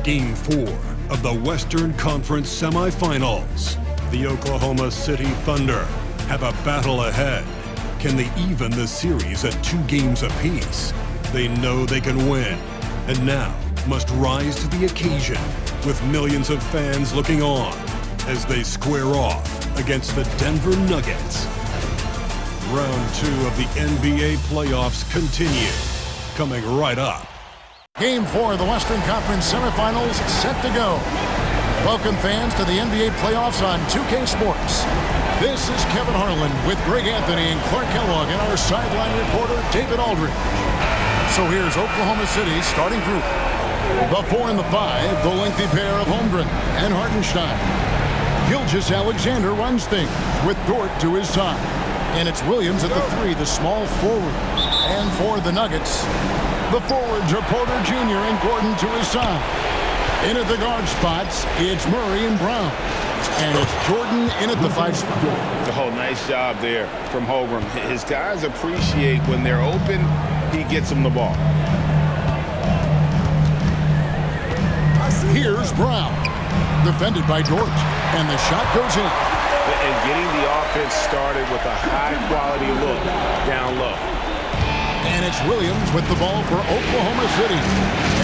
Game 4 of the Western Conference Semifinals. The Oklahoma City Thunder have a battle ahead. Can they even the series at 2 games apiece? They know they can win, and now must rise to the occasion with millions of fans looking on as they square off against the Denver Nuggets. Round 2 of the NBA playoffs continue, coming right up. Game 4 of the Western Conference Semifinals set to go. Welcome fans to the NBA playoffs on 2K Sports. This is Kevin Harlan with Greg Anthony and Clark Kellogg and our sideline reporter David Aldridge. So here's Oklahoma City's starting group. The 4 and the 5, the lengthy pair of Holmgren and Hartenstein. Gilgeous-Alexander runs things with Dort to his side. And it's Williams at the 3, the small forward. And for the Nuggets, the forwards are Porter Jr. and Gordon to his side. In at the guard spots, it's Murray and Brown. And it's Jordan in at the 5 spot. Oh, nice job there from Holmgren. His guys appreciate when they're open, he gets them the ball. Here's Brown, defended by Dort, and the shot goes in. And getting the offense started with a high-quality look down low. And it's Williams with the ball for Oklahoma City.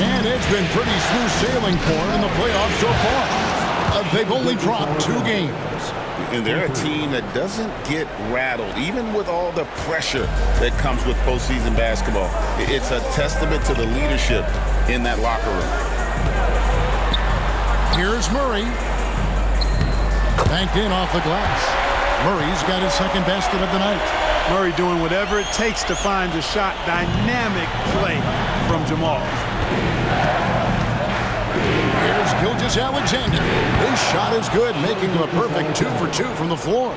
And it's been pretty smooth sailing for him in the playoffs so far. They've only dropped 2 games. And they're a team that doesn't get rattled, even with all the pressure that comes with postseason basketball. It's a testament to the leadership in that locker room. Here's Murray. Banked in off the glass. Murray's got his second basket of the night. Murray doing whatever it takes to find a shot. Dynamic play from Jamal. Here's Gilgeous-Alexander. His shot is good, making him a perfect 2 for 2 from the floor.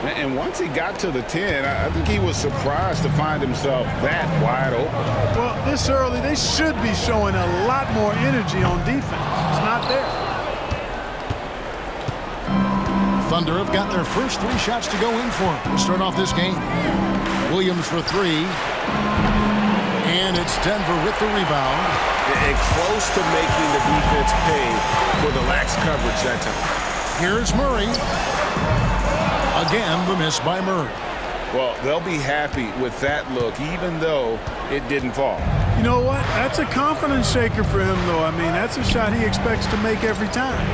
And once he got to the 10, I think he was surprised to find himself that wide open. Well, this early, they should be showing a lot more energy on defense. It's not there. Thunder have got their first 3 shots to go in for to start off this game. Williams for 3. And it's Denver with the rebound. And close to making the defense pay for the lax coverage that time. Here's Murray. Again, the miss by Murray. Well, they'll be happy with that look, even though it didn't fall. You know what? That's a confidence shaker for him, though. I mean, that's a shot he expects to make every time.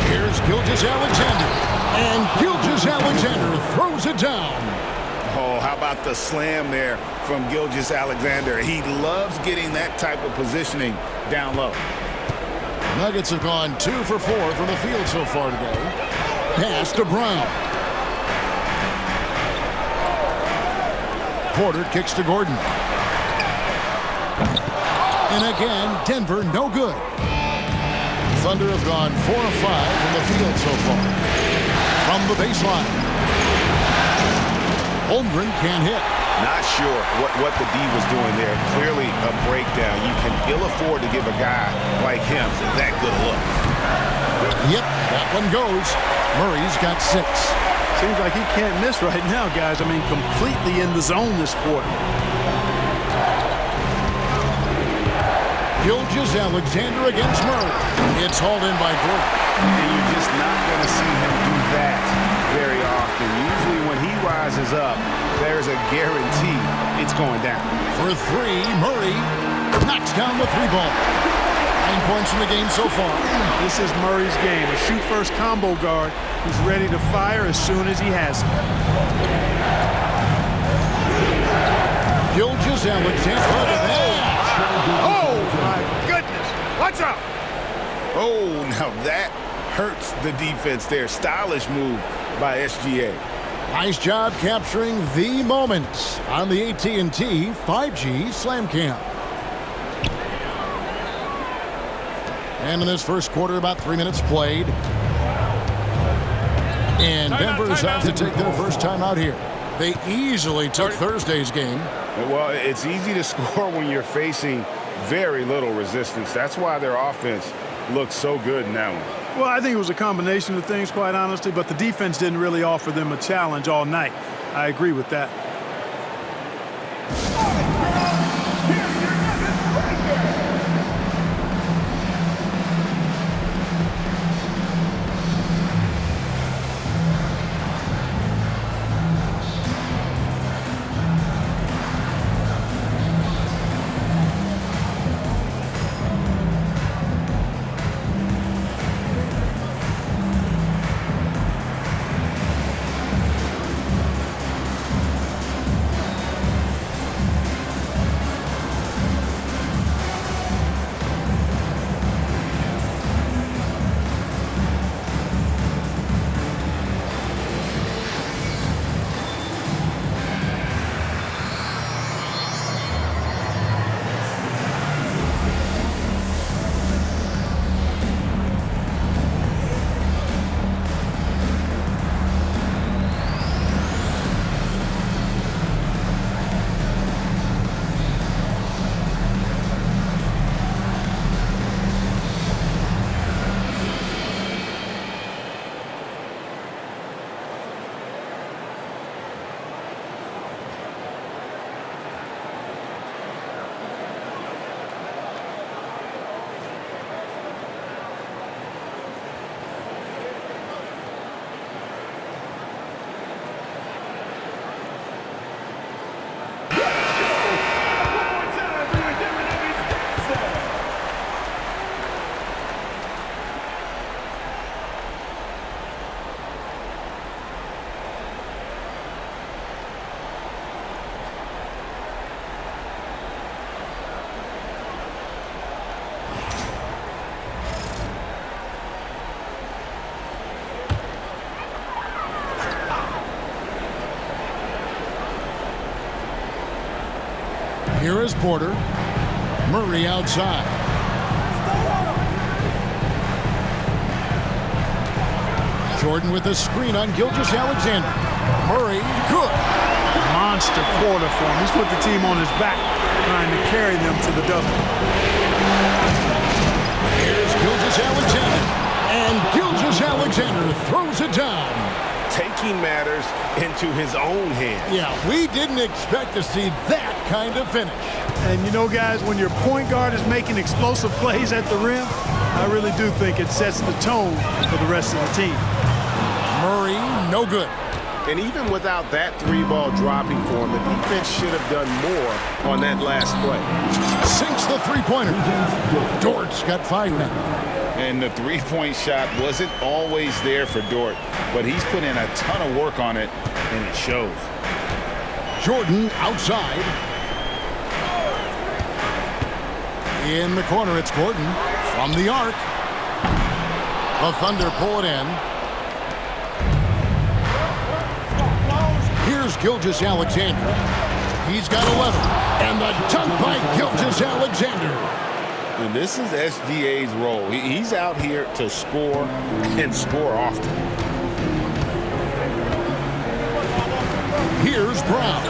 Here's Gilgeous-Alexander. And Gilgeous-Alexander throws it down. Oh, how about the slam there from Gilgeous-Alexander? He loves getting that type of positioning down low. Nuggets have gone 2 for 4 from the field so far today. Pass to Brown. Porter kicks to Gordon. And again, Denver no good. Thunder have gone 4 of 5 from the field so far. From the baseline. Holmgren can't hit. Not sure what the D was doing there. Clearly a breakdown. You can ill afford to give a guy like him that good a look. Yep, that one goes. Murray's got 6. Seems like he can't miss right now, guys. I mean, completely in the zone this quarter. Gilgeous-Alexander against Murray. It's hauled in by Gordon. And you're just not going to see him do that very often. Usually when he rises up, there's a guarantee it's going down. For 3, Murray knocks down the 3 ball. 9 points in the game so far. This is Murray's game. A shoot-first combo guard who's ready to fire as soon as he has it. Gilgeous-Alexander. Oh, my goodness. Watch out. Oh, now that hurts the defense there. Stylish move by SGA. Nice job capturing the moments on the AT&T 5G Slam Cam. And in this first quarter, about 3 minutes played. And Denver's out to take their first time out here. They easily took Thursday's game. Well, it's easy to score when you're facing very little resistance. That's why their offense looks so good in that one. Well, I think it was a combination of things, quite honestly, but the defense didn't really offer them a challenge all night. I agree with that. Here is Porter. Murray outside. Jordan with a screen on Gilgeous-Alexander. Murray, good. Monster quarter for him. He's put the team on his back, trying to carry them to the double. Here's Gilgeous-Alexander. And Gilgeous-Alexander throws it down. Taking matters into his own hands. Yeah, we didn't expect to see that kind of finish. And you know, guys, when your point guard is making explosive plays at the rim, I really do think it sets the tone for the rest of the team. Murray, no good. And even without that three-ball dropping for him, the defense should have done more on that last play. Sinks the three-pointer. Dort's got 5 now. And the three-point shot wasn't always there for Dort, but he's put in a ton of work on it, and it shows. Jordan outside. In the corner, it's Gordon from the arc. The Thunder pull it in. Here's Gilgeous-Alexander. He's got 11. And the dunk by Gilgeous-Alexander. And this is SGA's role. He's out here to score and score often. Here's Brown.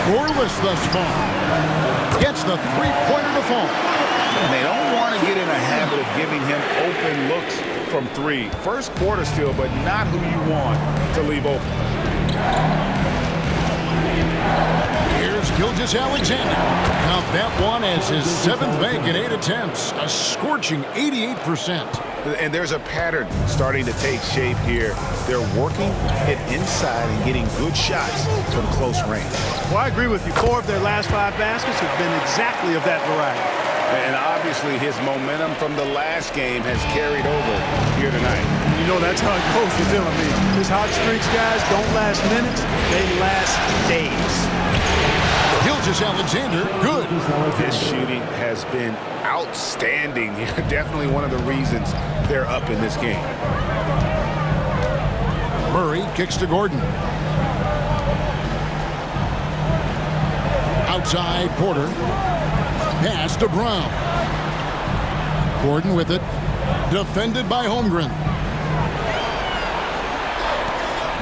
Scoreless thus far. Gets the three-pointer to fall. And they don't want to get in a habit of giving him open looks from 3. First quarter still, but not who you want to leave open. Here's Gilgeous-Alexander. Count that one as his 7th make in 8 attempts. A scorching 88%. And there's a pattern starting to take shape here. They're working it inside and getting good shots from close range. Well, I agree with you. 4 of their last 5 baskets have been exactly of that variety. And obviously his momentum from the last game has carried over here tonight. You know, that's how it goes with him. I mean, his hot streaks, guys, don't last minutes. They last days. Gilgeous-Alexander, good. His shooting has been outstanding. Definitely one of the reasons they're up in this game. Murray kicks to Gordon. Outside, Porter. Pass to Brown. Gordon with it. Defended by Holmgren.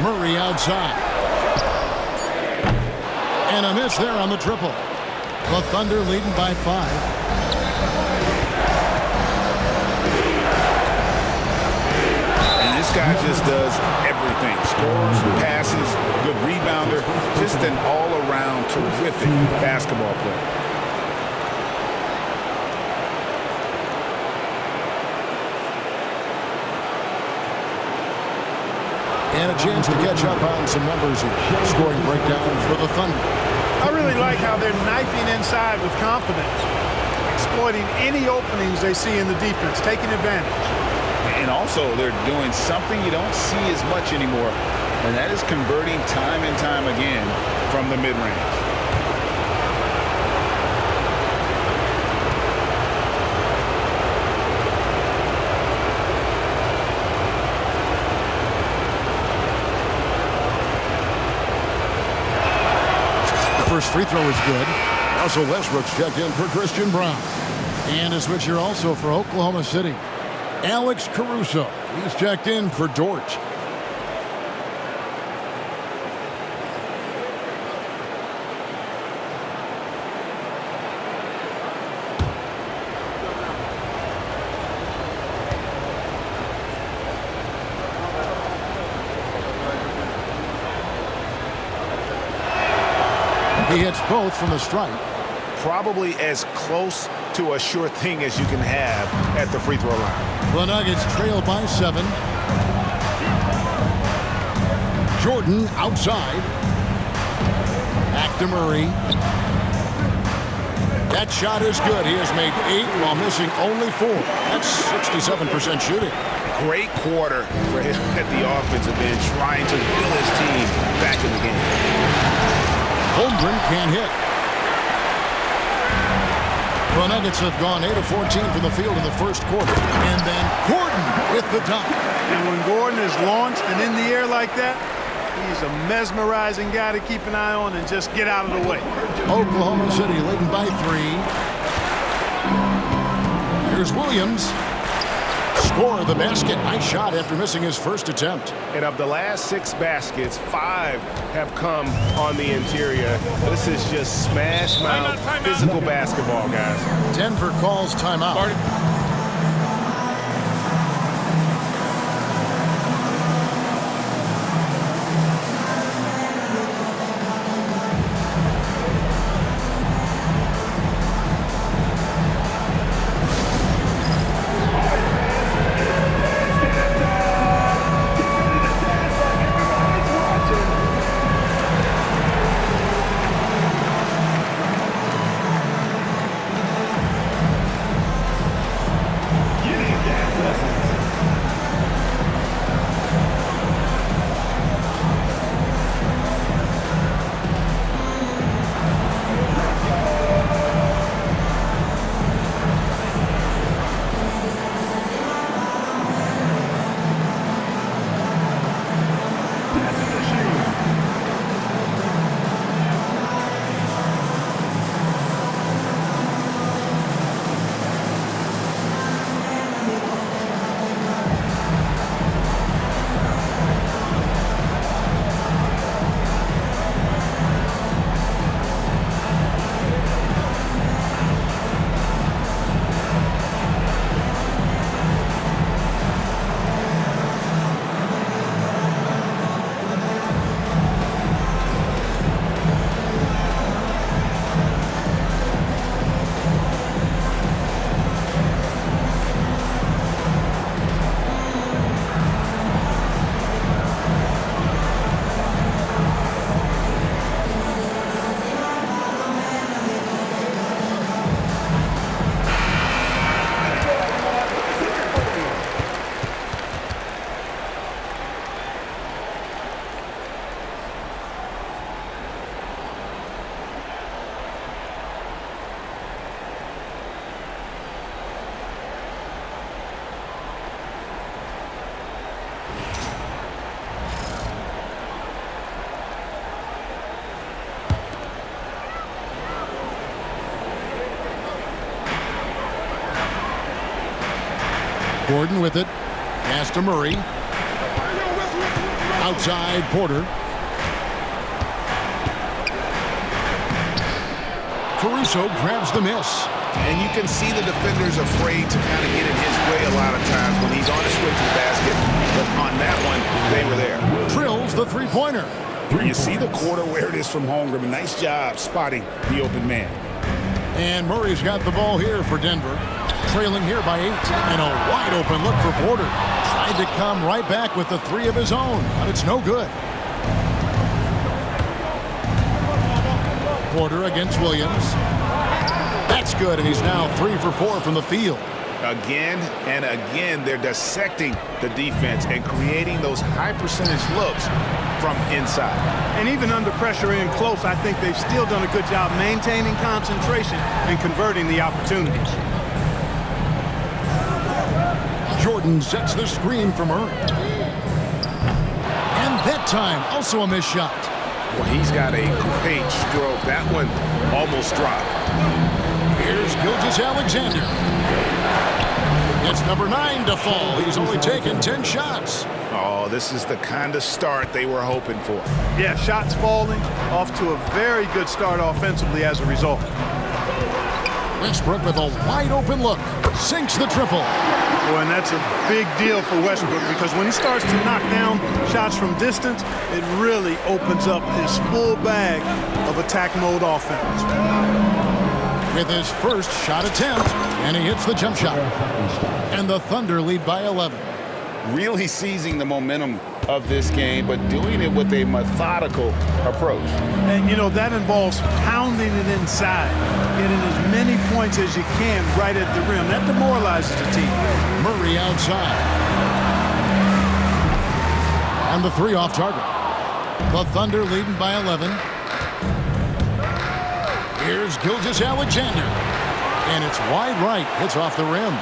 Murray outside. And a miss there on the triple. The Thunder leading by 5. And this guy just does everything. Scores, passes, good rebounder. Just an all-around terrific basketball player. And a chance to catch up on some numbers here. Scoring breakdown for the Thunder. I really like how they're knifing inside with confidence, exploiting any openings they see in the defense, taking advantage. And also, they're doing something you don't see as much anymore, and that is converting time and time again from the mid-range. First free throw is good. Russell Westbrook's checked in for Christian Brown. And a switcher also for Oklahoma City. Alex Caruso. He's checked in for Dort. He hits both from the stripe. Probably as close to a sure thing as you can have at the free throw line. The Nuggets trail by 7. Jordan outside. Back to Murray. That shot is good. He has made 8 while missing only 4. That's 67% shooting. Great quarter for him at the offensive end, trying to will his team back in the game. Holmgren can't hit. The Nuggets have gone 8 of 14 from the field in the first quarter. And then Gordon with the dunk. And when Gordon is launched and in the air like that, He's a mesmerizing guy to keep an eye on and just get out of the way. Oklahoma City leading by 3. Here's Williams. Score the basket. Nice shot after missing his first attempt. And of the last 6 baskets, 5 have come on the interior. This is just smash mouth physical basketball, guys. Denver calls timeout. Gordon with it. Pass to Murray. Outside Porter. Caruso grabs the miss. And you can see the defenders afraid to kind of get in his way a lot of times when he's on his way to the basket. But on that one, they were there. Drills the three-pointer. You see the quarter where it is from Holmgren. Nice job spotting the open man. And Murray's got the ball here for Denver. Trailing here by 8. And a wide open look for Porter. Tried to come right back with the 3 of his own, but it's no good. Porter against Williams. That's good, and he's now 3 for 4 from the field. Again and again, they're dissecting the defense and creating those high percentage looks from inside. And even under pressure in close, I think they've still done a good job maintaining concentration and converting the opportunities. Jordan sets the screen for Murray. And that time, also a missed shot. Well, he's got a great stroke. That one almost dropped. Here's Gilgeous-Alexander. It's number 9 to fall. He's only taken 10 shots. Oh, this is the kind of start they were hoping for. Yeah, shots falling, off to a very good start offensively as a result. Westbrook with a wide open look. Sinks the triple. Boy, and that's a big deal for Westbrook because when he starts to knock down shots from distance, it really opens up his full bag of attack mode offense. With his first shot attempt, and he hits the jump shot. And the Thunder lead by 11. Really seizing the momentum of this game, but doing it with a methodical approach. And, you know, that involves pounding it inside, getting as many points as you can right at the rim. That demoralizes the team. Murray outside. And the 3 off target. The Thunder leading by 11. Here's Gilgeous-Alexander. And it's wide right. It's off the rim.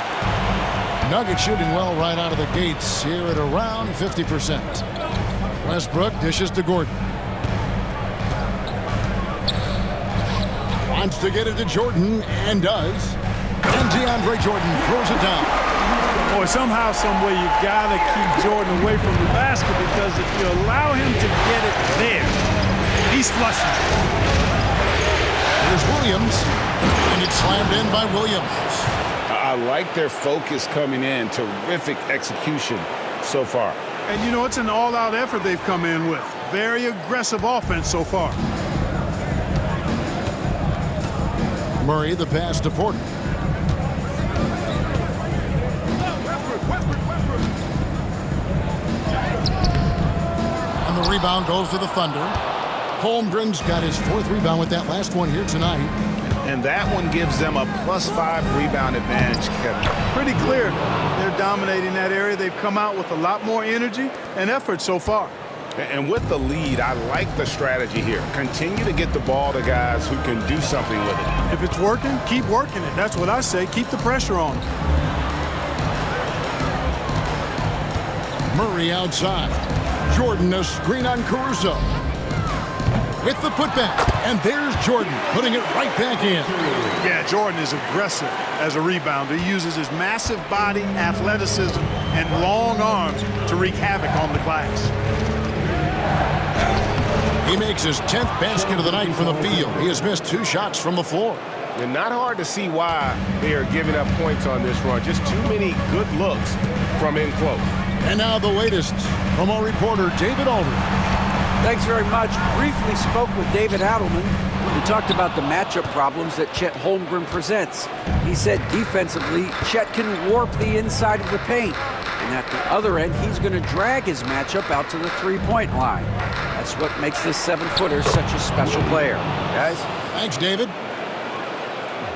Nuggets shooting well right out of the gates here at around 50%. Westbrook dishes to Gordon. Wants to get it to Jordan, and does. And DeAndre Jordan throws it down. Boy, somehow, someway, you got to keep Jordan away from the basket, because if you allow him to get it there, he's flushing. Here's Williams, and it's slammed in by Williams. I like their focus coming in. Terrific execution so far. And, you know, it's an all-out effort they've come in with. Very aggressive offense so far. Murray, the pass to Porter. And the rebound goes to the Thunder. Holmgren's got his 4th rebound with that last one here tonight. And that one gives them a +5 rebound advantage, Kevin. Pretty clear. They're dominating that area. They've come out with a lot more energy and effort so far. And with the lead, I like the strategy here. Continue to get the ball to guys who can do something with it. If it's working, keep working it. That's what I say. Keep the pressure on them. Murray outside. Jordan a screen on Caruso. With the putback. And there's Jordan putting it right back in. Yeah, Jordan is aggressive as a rebounder. He uses his massive body, athleticism, and long arms to wreak havoc on the glass. He makes his 10th basket of the night from the field. He has missed 2 shots from the floor. And not hard to see why they are giving up points on this run. Just too many good looks from in close. And now the latest from our reporter, David Aldridge. Thanks very much. Briefly spoke with David Adelman. We talked about the matchup problems that Chet Holmgren presents. He said defensively, Chet can warp the inside of the paint. And at the other end, he's going to drag his matchup out to the three-point line. That's what makes this 7-footer such a special player. Guys? Thanks, David.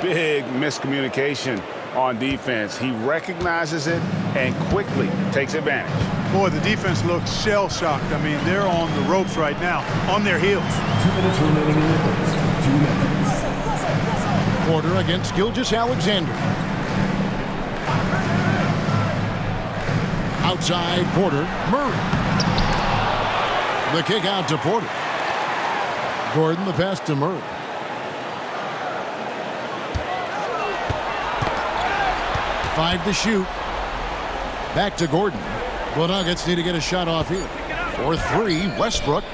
Big miscommunication on defense. He recognizes it and quickly takes advantage. Boy, the defense looks shell-shocked. I mean, they're on the ropes right now, on their heels. 2 minutes remaining in the first. 2 minutes. Porter against Gilgeous-Alexander. Outside Porter. Murray. The kick out to Porter. Gordon the pass to Murray. Five to shoot. Back to Gordon. The Nuggets need to get a shot off here. For 3, Westbrook.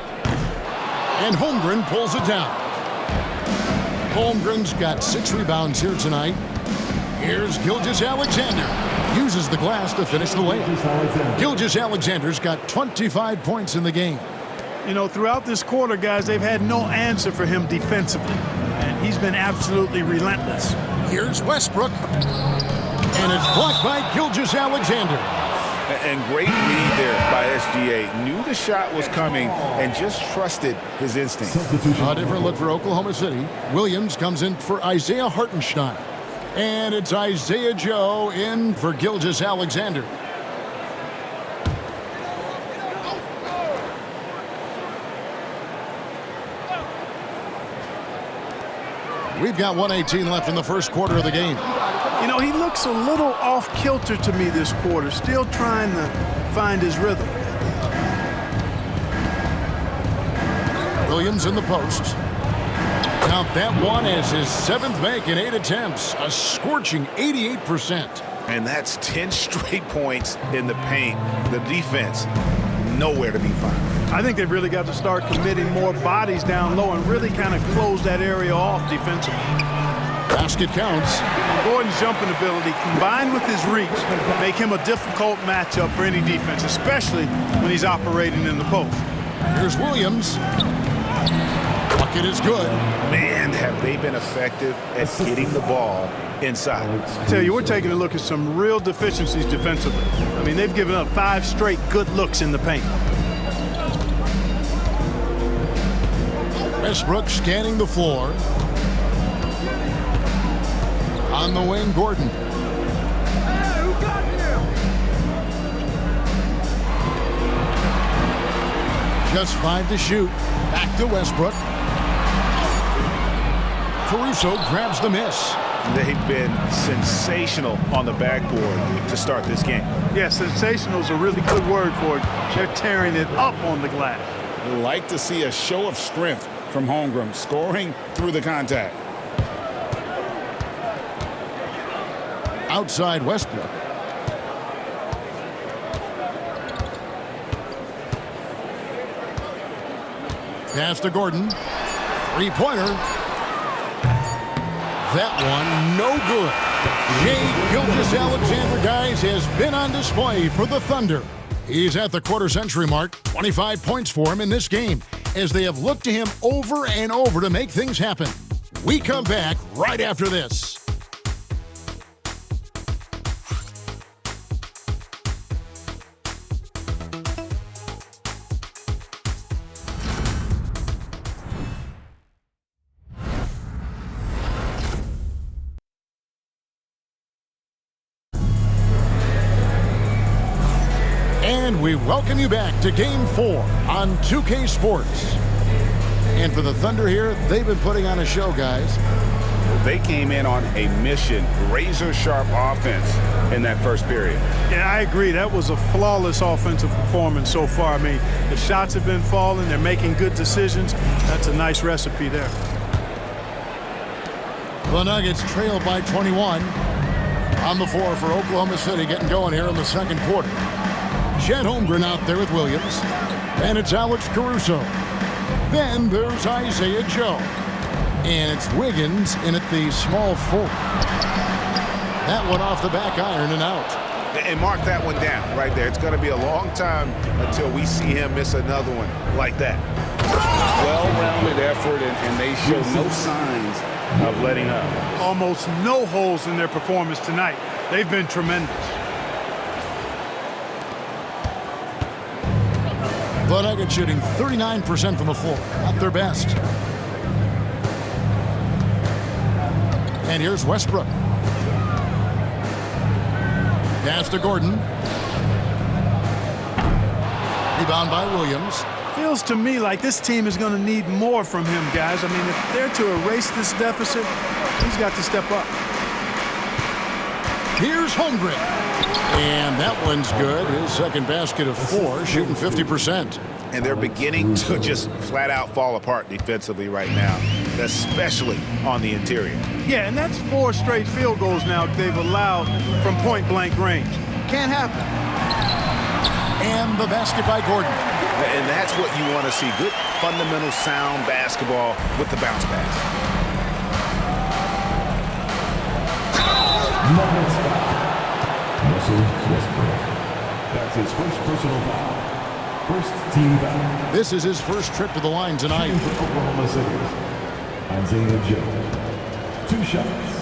And Holmgren pulls it down. Holmgren's got 6 rebounds here tonight. Here's Gilgeous-Alexander. Uses the glass to finish the layup. Gilgeous-Alexander's got 25 points in the game. You know, throughout this quarter, guys, they've had no answer for him defensively. And he's been absolutely relentless. Here's Westbrook. And it's blocked by Gilgeous-Alexander. And great read there by SGA. Knew the shot was coming and just trusted his instincts. A different look for Oklahoma City. Williams comes in for Isaiah Hartenstein. And it's Isaiah Joe in for Gilgeous-Alexander. We've got 1:18 left in the first quarter of the game. You know, he looks a little off-kilter to me this quarter, still trying to find his rhythm. Williams in the post. Now that one is his 7th make in 8 attempts, a scorching 88%. And that's 10 straight points in the paint. The defense, nowhere to be found. I think they've really got to start committing more bodies down low and really kind of close that area off defensively. Basket counts. Gordon's jumping ability combined with his reach make him a difficult matchup for any defense, especially when he's operating in the post. Here's Williams. Bucket is good. Man, have they been effective at getting the ball inside. I tell you, we're taking a look at some real deficiencies defensively. I mean, they've given up 5 straight good looks in the paint. Westbrook scanning the floor. On the wing, Gordon. Just 5 to shoot. Back to Westbrook. Caruso grabs the miss. They've been sensational on the backboard to start this game. Yeah, sensational is a really good word for it. They're tearing it up on the glass. We like to see a show of strength from Holmgren, scoring through the contact. Outside Westbrook. Pass to Gordon. Three-pointer. That one, no good. Shai Gilgeous-Alexander, guys, has been on display for the Thunder. He's at the quarter-century mark. 25 points for him in this game, as they have looked to him over and over to make things happen. We come back right after this. And we welcome you back to Game 4 on 2K Sports. And for the Thunder here, they've been putting on a show, guys. They came in on a mission, razor-sharp offense in that first period. Yeah, I agree. That was a flawless offensive performance so far. I mean, the shots have been falling. They're making good decisions. That's a nice recipe there. The Nuggets trail by 21. On the floor for Oklahoma City, getting going here in the second quarter. Chet Holmgren out there with Williams. And it's Alex Caruso. Then there's Isaiah Joe. And it's Wiggins in at the small forward. That one off the back iron and out. And mark that one down right there. It's going to be a long time until we see him miss another one like that. Well-rounded effort, and they show no signs of letting up. Almost no holes in their performance tonight. They've been tremendous. The Nuggets shooting 39% from the floor. Not their best. And here's Westbrook. Pass to Gordon. Rebound by Williams. Feels to me like this team is going to need more from him, guys. I mean, if they're to erase this deficit, he's got to step up. Here's Holmgren. And that one's good. His second basket of 4, shooting 50%. And they're beginning to just flat out fall apart defensively right now, especially on the interior. Yeah, and that's 4 straight field goals now they've allowed from point-blank range. Can't happen. And the basket by Gordon. And that's what you want to see. Good, fundamental, sound basketball with the bounce pass. Nuggets foul. Russell Westbrook. That's his first personal foul. First team foul. This is his first trip to the line tonight. For Oklahoma City, Isaiah Joe. 2 shots.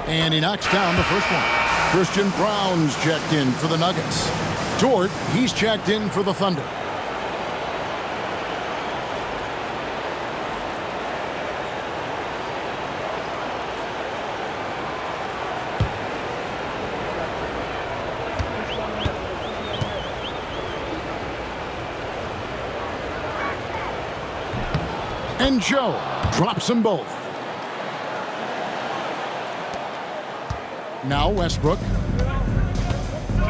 And he knocks down the first one. Christian Brown's checked in for the Nuggets. Dort, he's checked in for the Thunder. And Joe drops them both. Now Westbrook.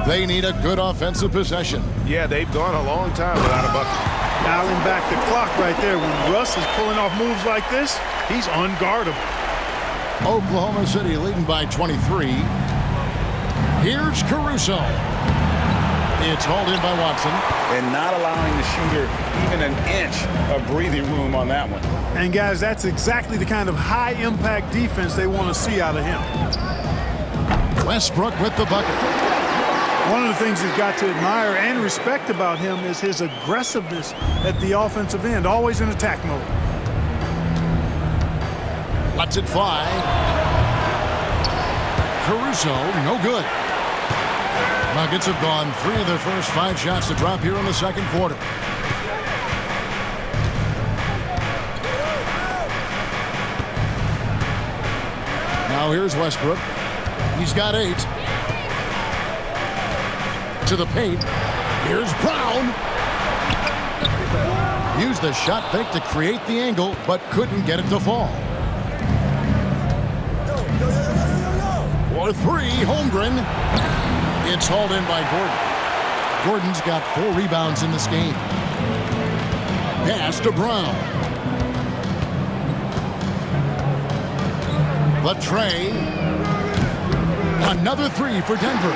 They need a good offensive possession. Yeah, they've gone a long time without a bucket. Dialing back the clock right there. When Russ is pulling off moves like this, he's unguardable. Oklahoma City leading by 23. Here's Caruso. It's hauled in by Watson. And not allowing the shooter even an inch of breathing room on that one. And guys, that's exactly the kind of high-impact defense they want to see out of him. Westbrook with the bucket. One of the things you've got to admire and respect about him is his aggressiveness at the offensive end, always in attack mode. Lets it fly. Caruso, no good. Nuggets have gone 3 of their first 5 shots to drop here in the second quarter. Now here's Westbrook. He's got 8. To the paint. Here's Brown. the shot fake to create the angle, but couldn't get it to fall. For three, Holmgren. It's hauled in by Gordon. Gordon's got 4 rebounds in this game. Pass to Brown. Latre. Another 3 for Denver.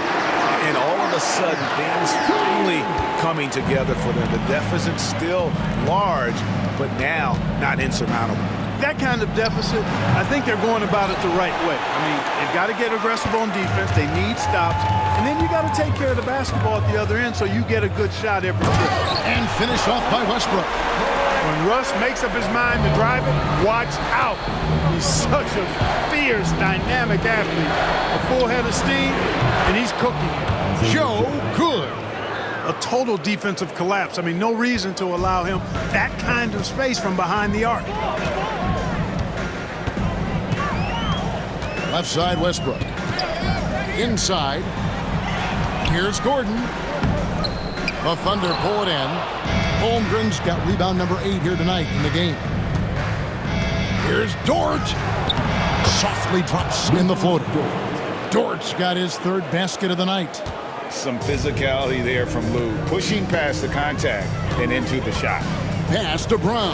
And all of a sudden, things finally coming together for them. The deficit's still large, but now not insurmountable. That kind of deficit, I think they're going about it the right way. I mean, they've got to get aggressive on defense. They need stops. And then you got to take care of the basketball at the other end so you get a good shot every trip. And finished off by Westbrook. When Russ makes up his mind to drive it, watch out. He's such a fierce, dynamic athlete. A full head of steam, and he's cooking. Joe Good. A total defensive collapse. I mean, no reason to allow him that kind of space from behind the arc. Left side, Westbrook. Inside. Here's Gordon. The Thunder pull it in. Holmgren's got rebound number 8 here tonight in the game. Here's Dort. Softly drops in the floater. Dort's got his 3rd basket of the night. Some physicality there from Lou, pushing past the contact and into the shot. Pass to Brown.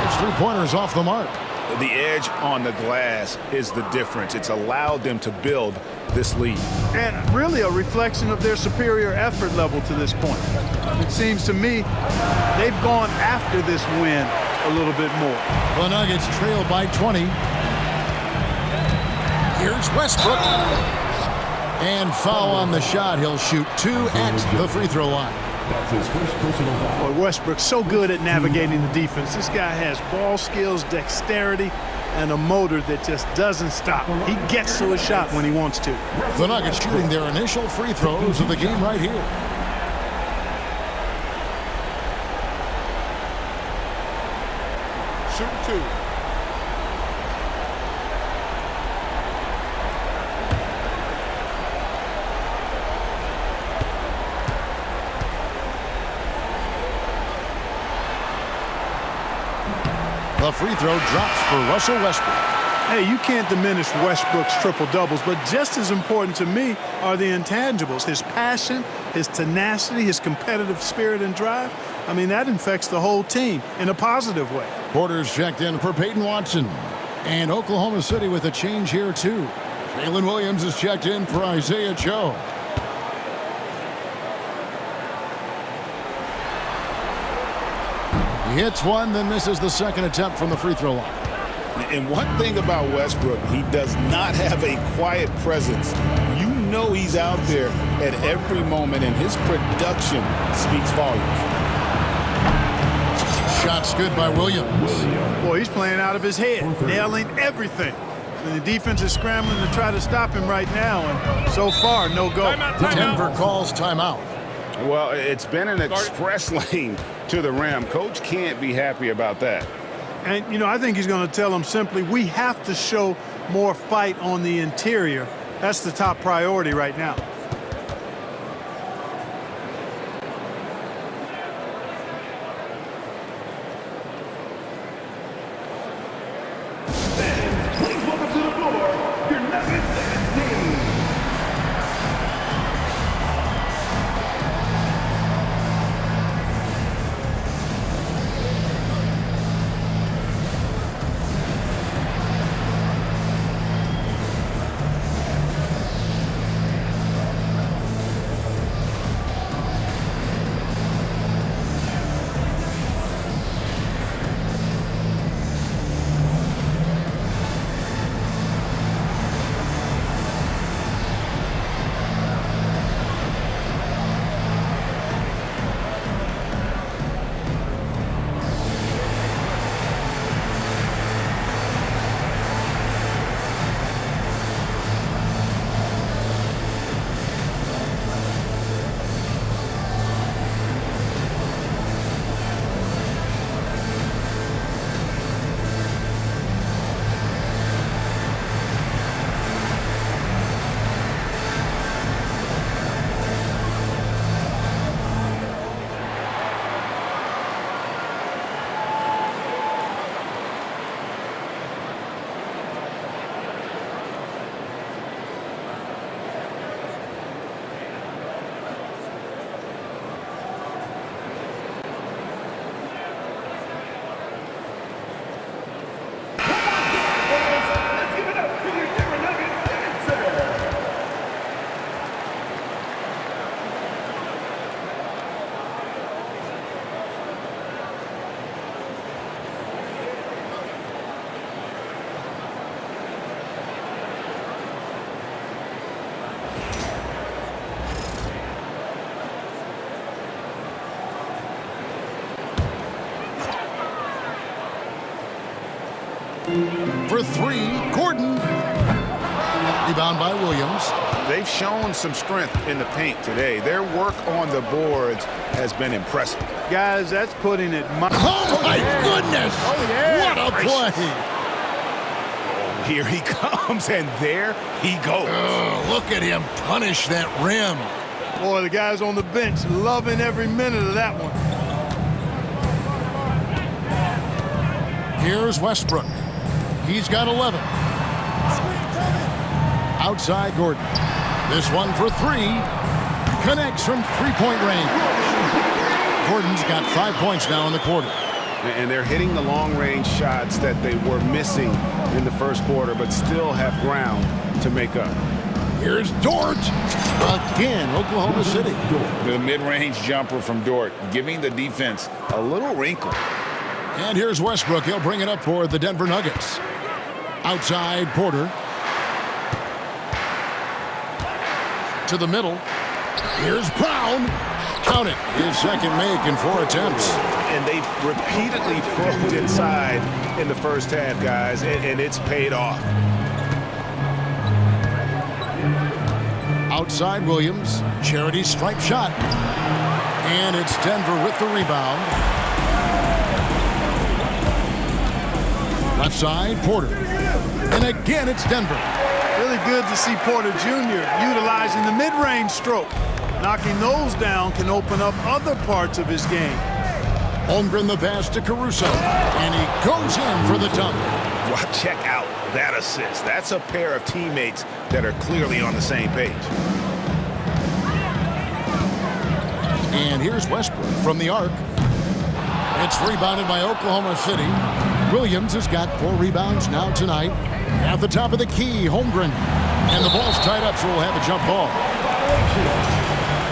His 3-pointers off the mark. The edge on the glass is the difference. It's allowed them to build this lead. And really a reflection of their superior effort level to this point. It seems to me they've gone after this win a little bit more. The Nuggets trail by 20. Here's Westbrook. And foul on the shot. He'll shoot 2 at the free throw line. That's his first personal foul. Boy, Westbrook's so good at navigating the defense. This guy has ball skills, dexterity, and a motor that just doesn't stop. He gets to a shot when he wants to. The Nuggets shooting their initial free throws of the game right here. Shoot 2. The free throw drops for Russell Westbrook. Hey, you can't diminish Westbrook's triple-doubles, but just as important to me are the intangibles. His passion, his tenacity, his competitive spirit and drive. I mean, that infects the whole team in a positive way. Porter's checked in for Peyton Watson. And Oklahoma City with a change here, too. Jalen Williams is checked in for Isaiah Joe. He hits one, then misses the second attempt from the free throw line. And one thing about Westbrook, he does not have a quiet presence. You know he's out there at every moment, and his production speaks volumes. Shot's good by Williams. Boy, he's playing out of his head, nailing everything. And the defense is scrambling to try to stop him right now, and so far, no go. Denver calls timeout. Well, it's been an express lane to the rim. Coach can't be happy about that. And, you know, I think he's going to tell them simply, we have to show more fight on the interior. That's the top priority right now. Please welcome to the floor, your Nuggets team. for three. Gordon. Rebound by Williams. They've shown some strength in the paint today. Their work on the boards has been impressive. Guys, that's putting it... Oh, my goodness! Oh, yeah! What a play! Here he comes, and there he goes. Look at him punish that rim. Boy, the guys on the bench loving every minute of that one. Here's Westbrook. He's got 11. Outside Gordon. This one for three. Connects from three-point range. Gordon's got 5 points now in the quarter. And they're hitting the long-range shots that they were missing in the first quarter, but still have ground to make up. Here's Dort. Again, Oklahoma City. The mid-range jumper from Dort, giving the defense a little wrinkle. And here's Westbrook. He'll bring it up for the Denver Nuggets. Outside Porter. To the middle. Here's Brown. Count it. His second make in 4 attempts. And they've repeatedly probed inside in the first half, guys, and it's paid off. Outside Williams. Charity stripe shot. And it's Denver with the rebound. Left side, Porter. And again, it's Denver. Really good to see Porter Jr. utilizing the mid-range stroke. Knocking those down can open up other parts of his game. Holmgren the pass to Caruso. And he goes in for the dunk. Well, check out that assist. That's a pair of teammates that are clearly on the same page. And here's Westbrook from the arc. It's rebounded by Oklahoma City. Williams has got 4 rebounds now tonight. At the top of the key, Holmgren. And the ball's tied up, so we'll have a jump ball.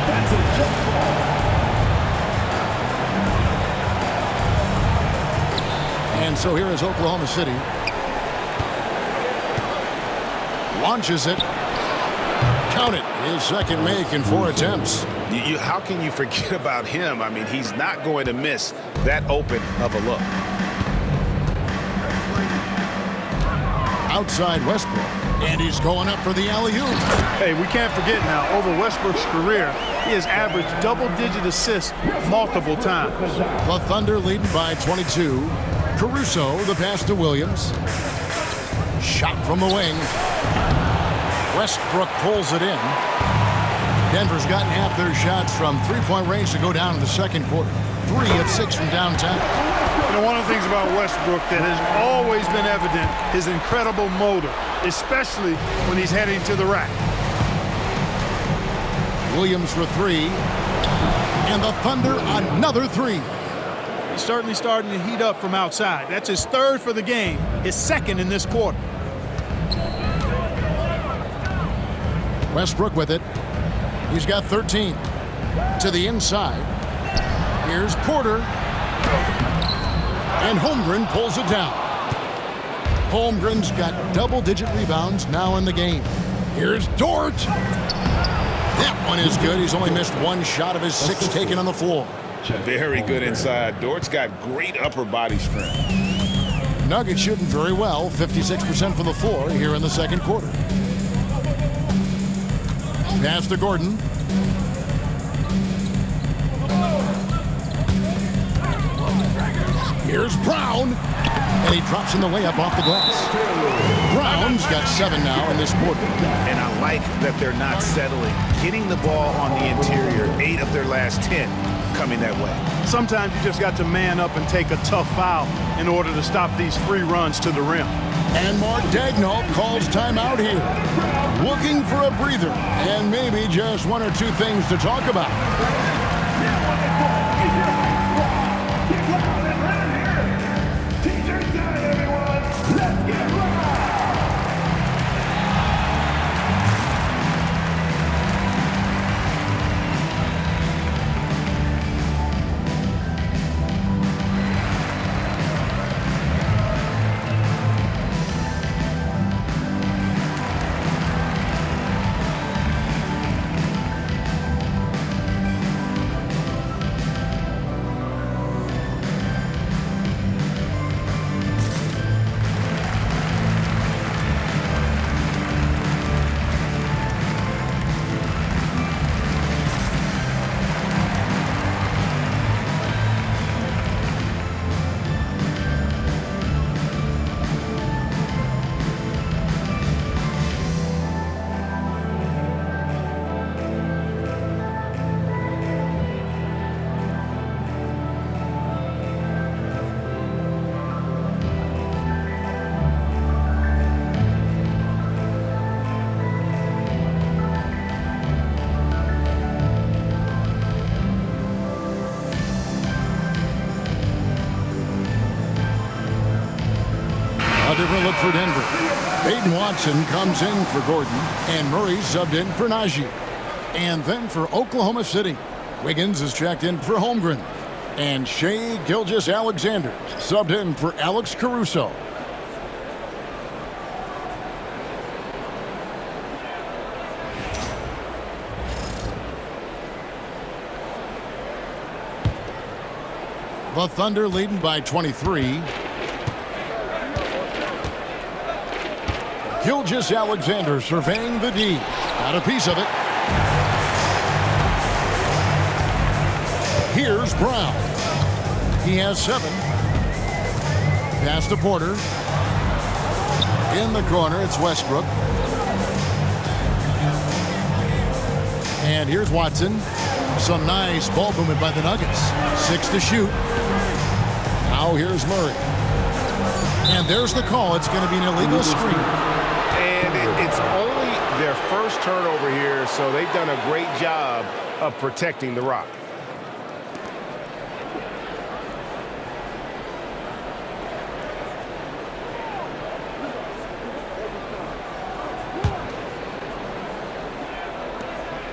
That's a jump ball. And so here is Oklahoma City. Launches it. Count it. His second make in 4 attempts. How can you forget about him? I mean, he's not going to miss that open of a look. Outside Westbrook. And he's going up for the alley-oop. Hey, we can't forget now, over Westbrook's career, he has averaged double-digit assists multiple times. The Thunder leading by 22. Caruso, the pass to Williams. Shot from the wing. Westbrook pulls it in. Denver's gotten half their shots from three-point range to go down in the second quarter. 3 of 6 from downtown. You know, one of the things about Westbrook that has always been evident, his incredible motor, especially when he's heading to the rack. Williams for 3. And the Thunder another 3. He's certainly starting to heat up from outside. That's his 3rd for the game, his 2nd in this quarter. Westbrook with it. He's got 13. To the inside. Here's Porter. And Holmgren pulls it down. Holmgren's got double-digit rebounds now in the game. Here's Dort. That one is good. He's only missed 1 shot of his 6 taken on the floor. Very good inside. Dort's got great upper body strength. Nuggets shooting very well, 56% from the floor here in the second quarter. Pass to Gordon. Here's Brown. And he drops in the layup off the glass. Brown's got 7 now in this quarter. And I like that they're not settling. Getting the ball on the interior, 8 of their last 10 coming that way. Sometimes you just got to man up and take a tough foul in order to stop these free runs to the rim. And Mark Daigneault calls timeout here. Looking for a breather and maybe just 1 or 2 things to talk about. different look for Denver. Aiden Watson comes in for Gordon, and Murray subbed in for Najee. And then for Oklahoma City, Wiggins is checked in for Holmgren. And Shea Gilgeous-Alexander subbed in for Alex Caruso. The Thunder leading by 23. Gilgeous-Alexander surveying the D. Got a piece of it. Here's Brown. He has 7. Pass to Porter. In the corner, it's Westbrook. And here's Watson. Some nice ball movement by the Nuggets. 6 to shoot. Now here's Murray. And there's the call. It's going to be an illegal screen. And it's only their first turnover here, so they've done a great job of protecting the rock.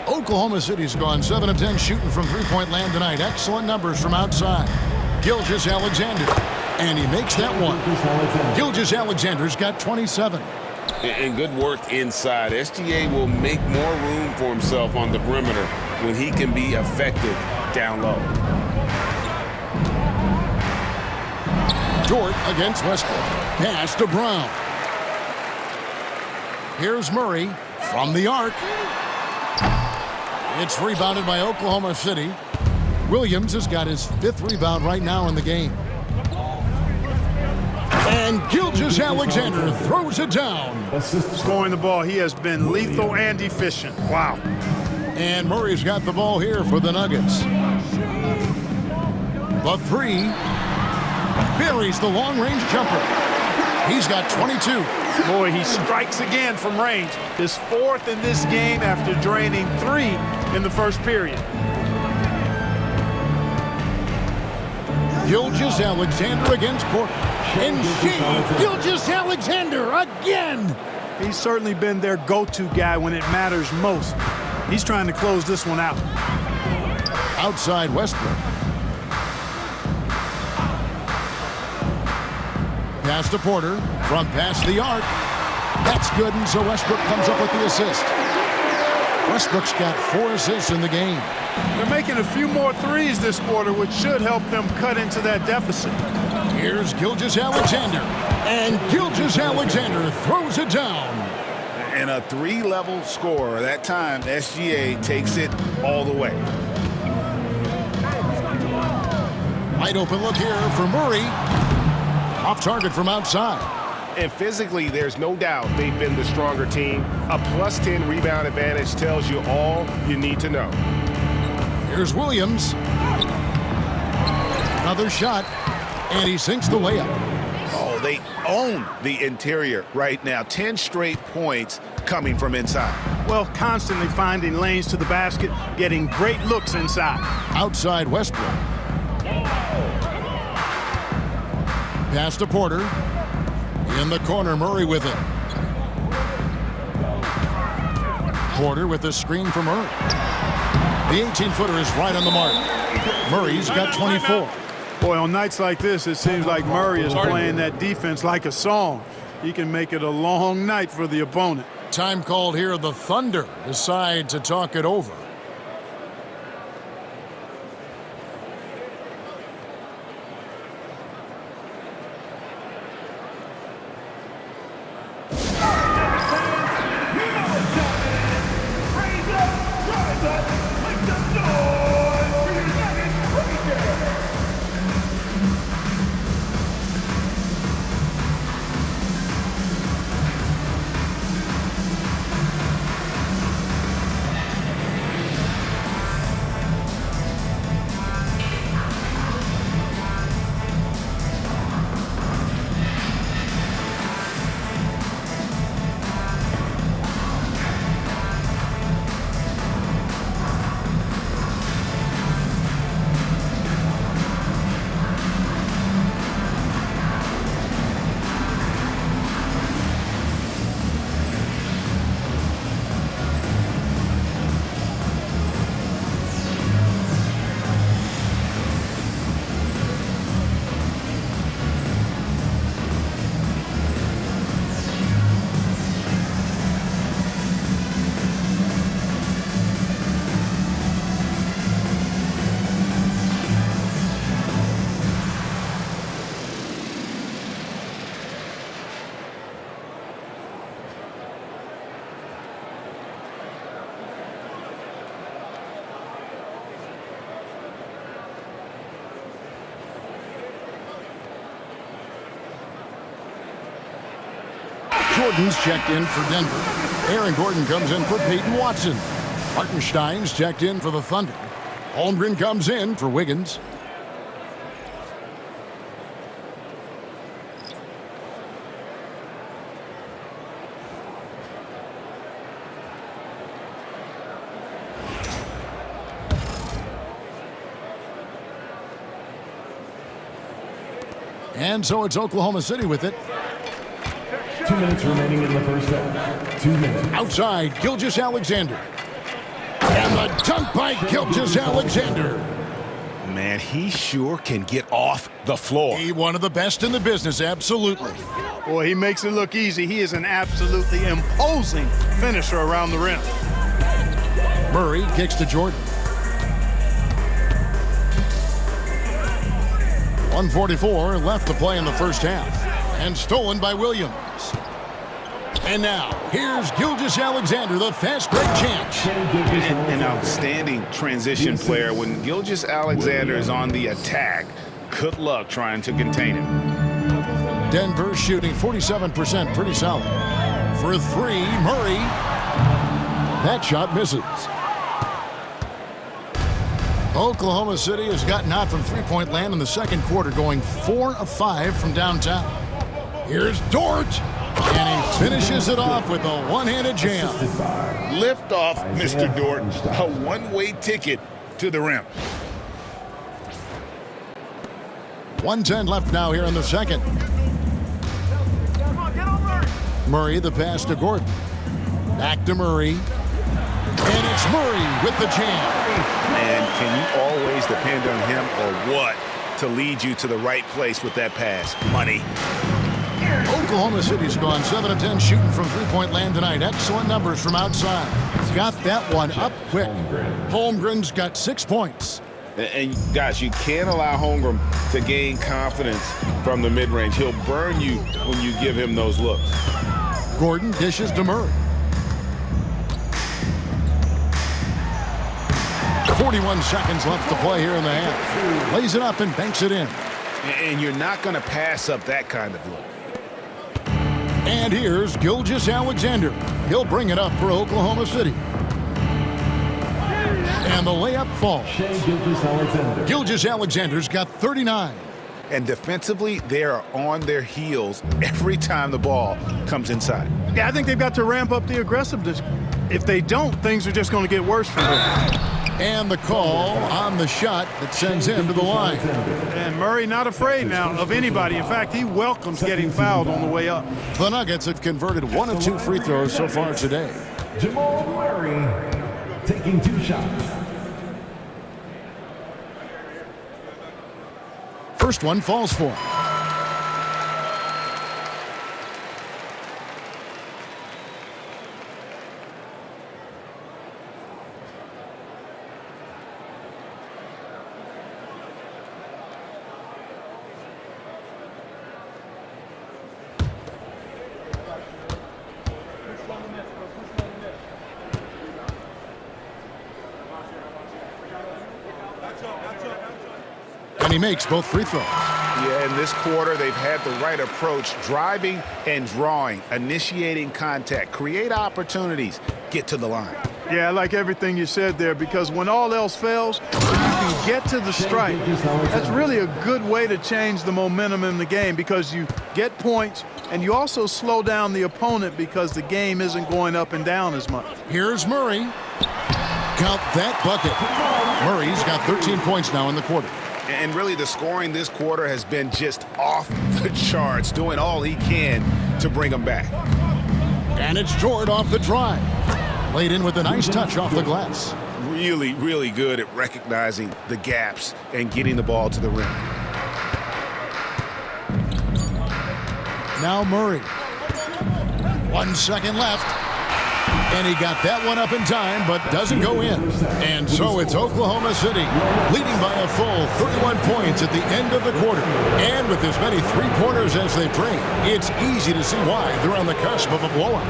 Oklahoma City's gone 7 of 10 shooting from three-point land tonight. Excellent numbers from outside. Gilgeous-Alexander. And he makes that one. Gilgeous-Alexander's got 27. And good work inside. SGA will make more room for himself on the perimeter when he can be effective down low. Dort against Westbrook. Pass to Brown. Here's Murray from the arc. It's rebounded by Oklahoma City. Williams has got his 5th rebound right now in the game. And Gilgeous-Alexander throws it down. Scoring the ball, he has been lethal and efficient. Wow. And Murray's got the ball here for the Nuggets. The 3. Buries the long-range jumper. He's got 22. Boy, he strikes again from range. His 4th in this game after draining 3 in the first period. Gilgeous-Alexander against Porter. And Shea Gilgeous-Alexander again. He's certainly been their go-to guy when it matters most. He's trying to close this one out. Outside Westbrook. Pass to Porter from past the arc. That's good, and so Westbrook comes up with the assist. Westbrook's got 4 assists in the game. They're making a few more threes this quarter, which should help them cut into that deficit. Here's Gilgeous-Alexander, and Gilgeous-Alexander throws it down. And a 3-level scorer. That time, SGA takes it all the way. Wide open look here for Murray. Off target from outside. And physically, there's no doubt they've been the stronger team. A +10 rebound advantage tells you all you need to know. Here's Williams. Another shot, and he sinks the layup. Oh, they own the interior right now. 10 straight points coming from inside. Well, constantly finding lanes to the basket, getting great looks inside. Outside Westbrook. Pass to Porter. In the corner, Murray with it. Porter with the screen for Murray. The 18-footer is right on the mark. Murray's got 24. Boy, on nights like this, it seems like Murray is playing that defense like a song. He can make it a long night for the opponent. Time called here. The Thunder decide to talk it over. Gordon's checked in for Denver. Aaron Gordon comes in for Peyton Watson. Hartenstein's checked in for the Thunder. Holmgren comes in for Wiggins. And so it's Oklahoma City with it. 2 minutes remaining in the first half. 2 minutes. Outside, Gilgeous-Alexander. And the dunk by Gilgeous-Alexander. Man, he sure can get off the floor. He one of the best in the business, absolutely. Boy, he makes it look easy. He is an absolutely imposing finisher around the rim. Murray kicks to Jordan. 1:44 left to play in the first half. And stolen by Williams. And now, here's Gilgeous-Alexander, the fast break champ. An outstanding transition player. When Gilgeous-Alexander is on the attack, good luck trying to contain him. Denver shooting 47%, pretty solid. For three, Murray. That shot misses. Oklahoma City has gotten hot from three-point land in the second quarter, going 4 of 5 from downtown. Here's Dort, and he finishes it off with a one-handed jam. Lift off, Mr. Dort. A one-way ticket to the rim. 1:10 left now here in the second. Murray, the pass to Gordon. Back to Murray. And it's Murray with the jam. Man, can you always depend on him or what to lead you to the right place with that pass? Money. Oklahoma City's gone 7 of 10 shooting from three-point land tonight. Excellent numbers from outside. Got that one up quick. Holmgren's got 6 points. And guys, you can't allow Holmgren to gain confidence from the mid-range. He'll burn you when you give him those looks. Gordon dishes to Murray. 41 seconds left to play here in the half. Lays it up and banks it in. And you're not going to pass up that kind of look. And here's Gilgeous-Alexander. He'll bring it up for Oklahoma City. And the layup falls. Gilgeous-Alexander's got 39. And defensively, they are on their heels every time the ball comes inside. Yeah, I think they've got to ramp up the aggressiveness. If they don't, things are just going to get worse for them. And the call on the shot that sends him to the line. And Murray not afraid now of anybody. In fact, he welcomes getting fouled on the way up. The Nuggets have converted 1 of 2 free throws so far today. Jamal Murray taking 2 shots. First one falls for him. And he makes both free throws. Yeah, in this quarter, they've had the right approach, driving and drawing, initiating contact, create opportunities, get to the line. Yeah, I like everything you said there, because when all else fails, if you can get to the stripe, that's really a good way to change the momentum in the game, because you get points and you also slow down the opponent because the game isn't going up and down as much. Here's Murray. Count that bucket. Murray's got 13 points now in the quarter. And really, the scoring this quarter has been just off the charts, doing all he can to bring them back. And it's Jordan off the drive. Laid in with a nice touch off the glass. Really, really good at recognizing the gaps and getting the ball to the rim. Now Murray. 1 second left. And he got that one up in time, but doesn't go in. And so it's Oklahoma City leading by a full 31 points at the end of the quarter. And with as many three-pointers as they bring, it's easy to see why they're on the cusp of a blowout.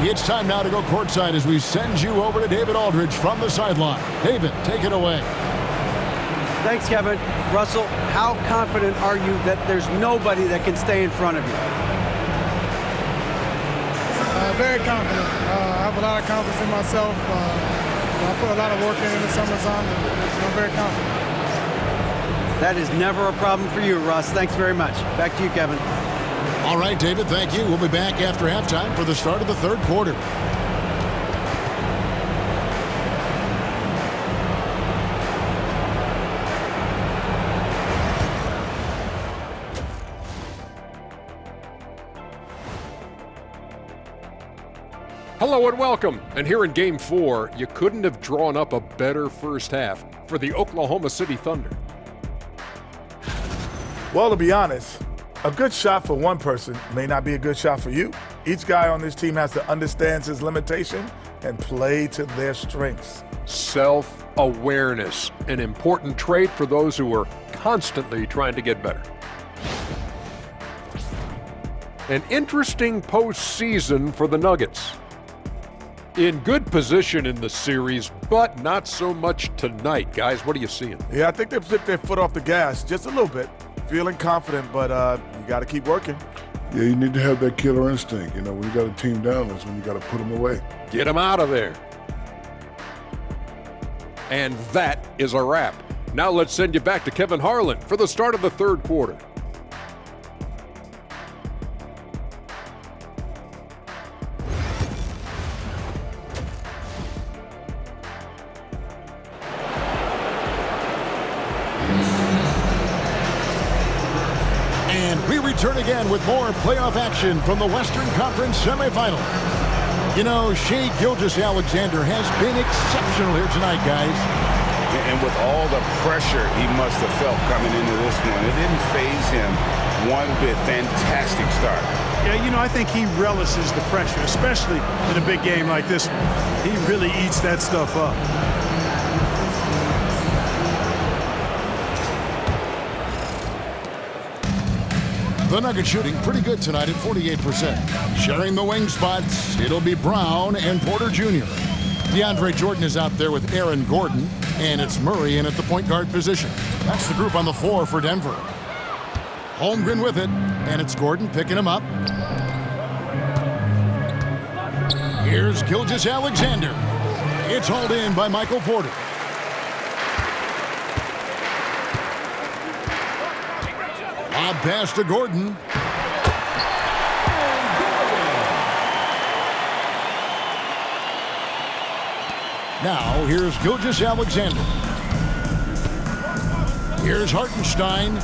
It's time now to go courtside as we send you over to David Aldridge from the sideline. David, take it away. Thanks, Kevin. Russell, how confident are you that there's nobody that can stay in front of you? Very confident. I have a lot of confidence in myself. I put a lot of work in the summertime, and I'm very confident. That is never a problem for you, Russ. Thanks very much. Back to you, Kevin. All right, David, thank you. We'll be back after halftime for the start of the third quarter. Hello and welcome. And here in Game 4, you couldn't have drawn up a better first half for the Oklahoma City Thunder. Well, to be honest, a good shot for one person may not be a good shot for you. Each guy on this team has to understand his limitation and play to their strengths. Self-awareness, an important trait for those who are constantly trying to get better. An interesting postseason for the Nuggets. In good position in the series, but not so much tonight. Guys, what are you seeing? Yeah, I think they've took their foot off the gas just a little bit. Feeling confident, but you got to keep working. Yeah, you need to have that killer instinct. You know, when you got a team down, that's when you got to put them away. Get them out of there. And that is a wrap. Now let's send you back to Kevin Harlan for the start of the third quarter. And we return again with more playoff action from the Western Conference Semifinals. You know, Shai Gilgeous-Alexander has been exceptional here tonight, guys. And with all the pressure he must have felt coming into this one, it didn't faze him one bit. Fantastic start. Yeah, you know, I think he relishes the pressure, especially in a big game like this one. He really eats that stuff up. The Nuggets shooting pretty good tonight at 48%. Sharing the wing spots, it'll be Brown and Porter Jr. DeAndre Jordan is out there with Aaron Gordon, and it's Murray in at the point guard position. That's the group on the floor for Denver. Holmgren with it, and it's Gordon picking him up. Here's Gilgeous-Alexander. It's hauled in by Michael Porter. Lob pass to Gordon. Now, here's Gilgeous-Alexander. Here's Hartenstein.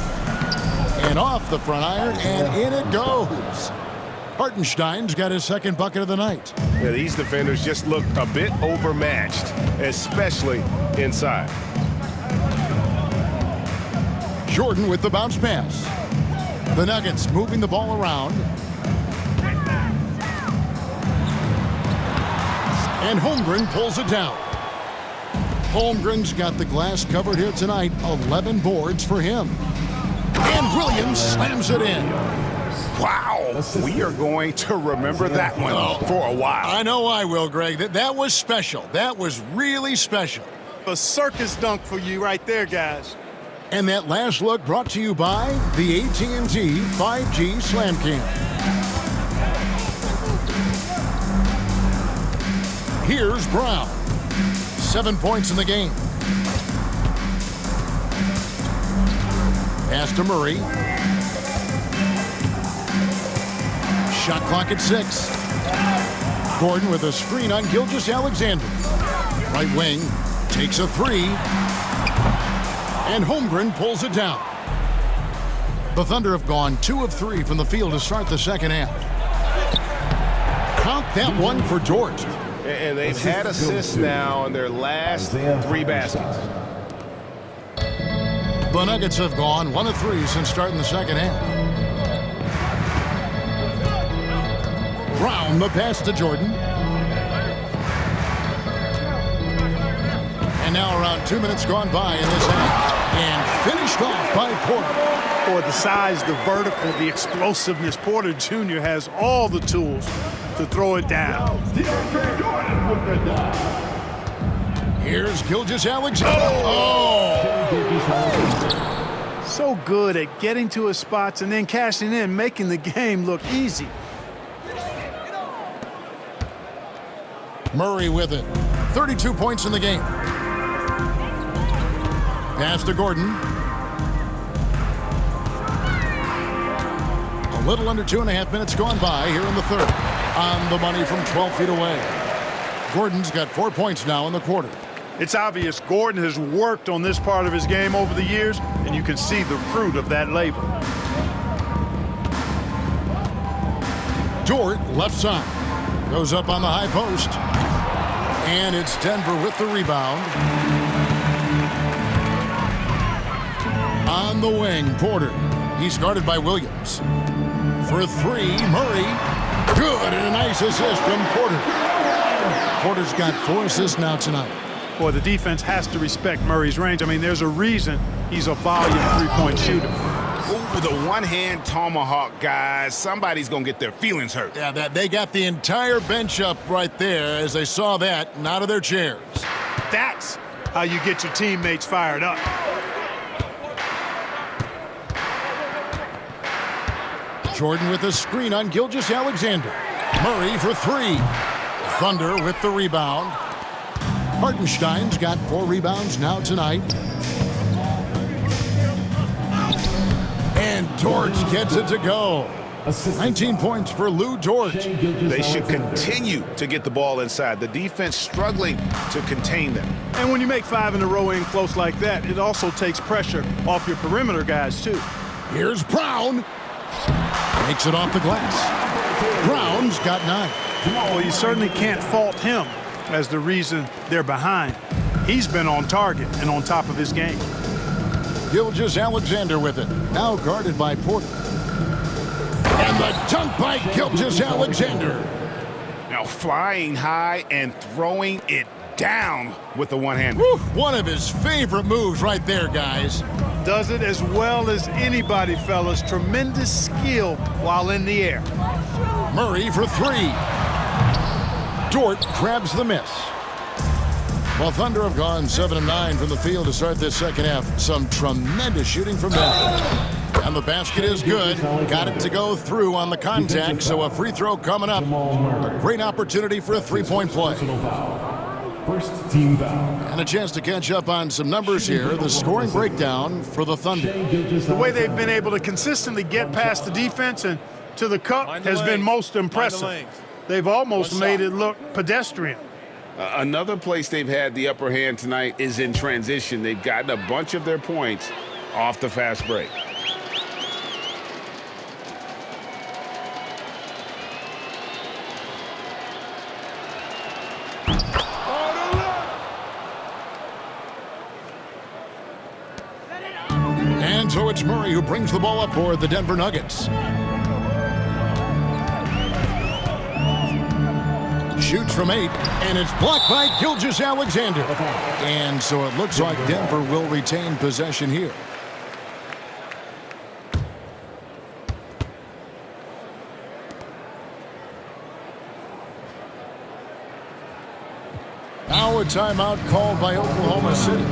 And off the front iron, and in it goes. Hartenstein's got his second bucket of the night. Yeah, these defenders just look a bit overmatched, especially inside. Jordan with the bounce pass. The Nuggets moving the ball around. And Holmgren pulls it down. Holmgren's got the glass covered here tonight. 11 boards for him. And Williams slams it in. Wow, we are going to remember that one for a while. I know I will, Greg. That was special. That was really special. A circus dunk for you right there, guys. And that last look brought to you by the AT&T 5G Slam Cam. Here's Brown. 7 points in the game. Pass to Murray. Shot clock at 6. Gordon with a screen on Gilgeous-Alexander. Right wing takes a three. And Holmgren pulls it down. The Thunder have gone 2 of 3 from the field to start the second half. Count that one for George. And they've had assists now in their last 3 baskets. The Nuggets have gone 1 of 3 since starting the second half. Brown, the pass to Jordan. And now around 2 minutes gone by in this half. And finished off by Porter. For the size, the vertical, the explosiveness, Porter Jr. has all the tools to throw it down. Here's Gilgeous-Alexander. So good at getting to his spots and then cashing in, making the game look easy. Murray with it. 32 points in the game. Pass to Gordon. A little under 2.5 minutes gone by here in the third. On the money from 12 feet away. Gordon's got 4 points now in the quarter. It's obvious Gordon has worked on this part of his game over the years, and you can see the fruit of that labor. Dort, left side. Goes up on the high post. And it's Denver with the rebound. On the wing, Porter. He's guarded by Williams. For three, Murray. Good, and a nice assist from Porter. Porter's got 4 assists now tonight. Boy, the defense has to respect Murray's range. I mean, there's a reason he's a volume three-point shooter. Ooh, the one-hand tomahawk, guys. Somebody's going to get their feelings hurt. Yeah, they got the entire bench up right there as they saw that and out of their chairs. That's how you get your teammates fired up. Jordan with a screen on Gilgeous-Alexander. Murray for three. Thunder with the rebound. Hartenstein's got 4 rebounds now tonight. And Dort gets it to go. 19 points for Lou Dort. They should continue to get the ball inside. The defense struggling to contain them. And when you make 5 in a row in close like that, it also takes pressure off your perimeter guys, too. Here's Brown. Makes it off the glass. Brown's got 9. Well, you certainly can't fault him as the reason they're behind. He's been on target and on top of his game. Gilgeous-Alexander with it. Now guarded by Porter. And the dunk by Gilgeous-Alexander. Now flying high and throwing it down with the one hand. One of his favorite moves right there, guys. Does it as well as anybody, fellas. Tremendous skill while in the air. Murray for 3. Dort grabs the miss. Well, Thunder have gone 7 of 9 from the field to start this second half. Some tremendous shooting from Denver. And the basket is good. Got it to go through on the contact, so a free throw coming up. A great opportunity for a three-point play. First team foul. And a chance to catch up on some numbers here. The scoring breakdown for the Thunder. The way they've been able to consistently get past the defense and to the cup has been most impressive. They've almost made it look pedestrian. Another place they've had the upper hand tonight is in transition. They've gotten a bunch of their points off the fast break. And so it's Murray who brings the ball up for the Denver Nuggets. Shoots from 8, and it's blocked by Gilgeous-Alexander. And so it looks like Denver will retain possession here. Now a timeout called by Oklahoma City.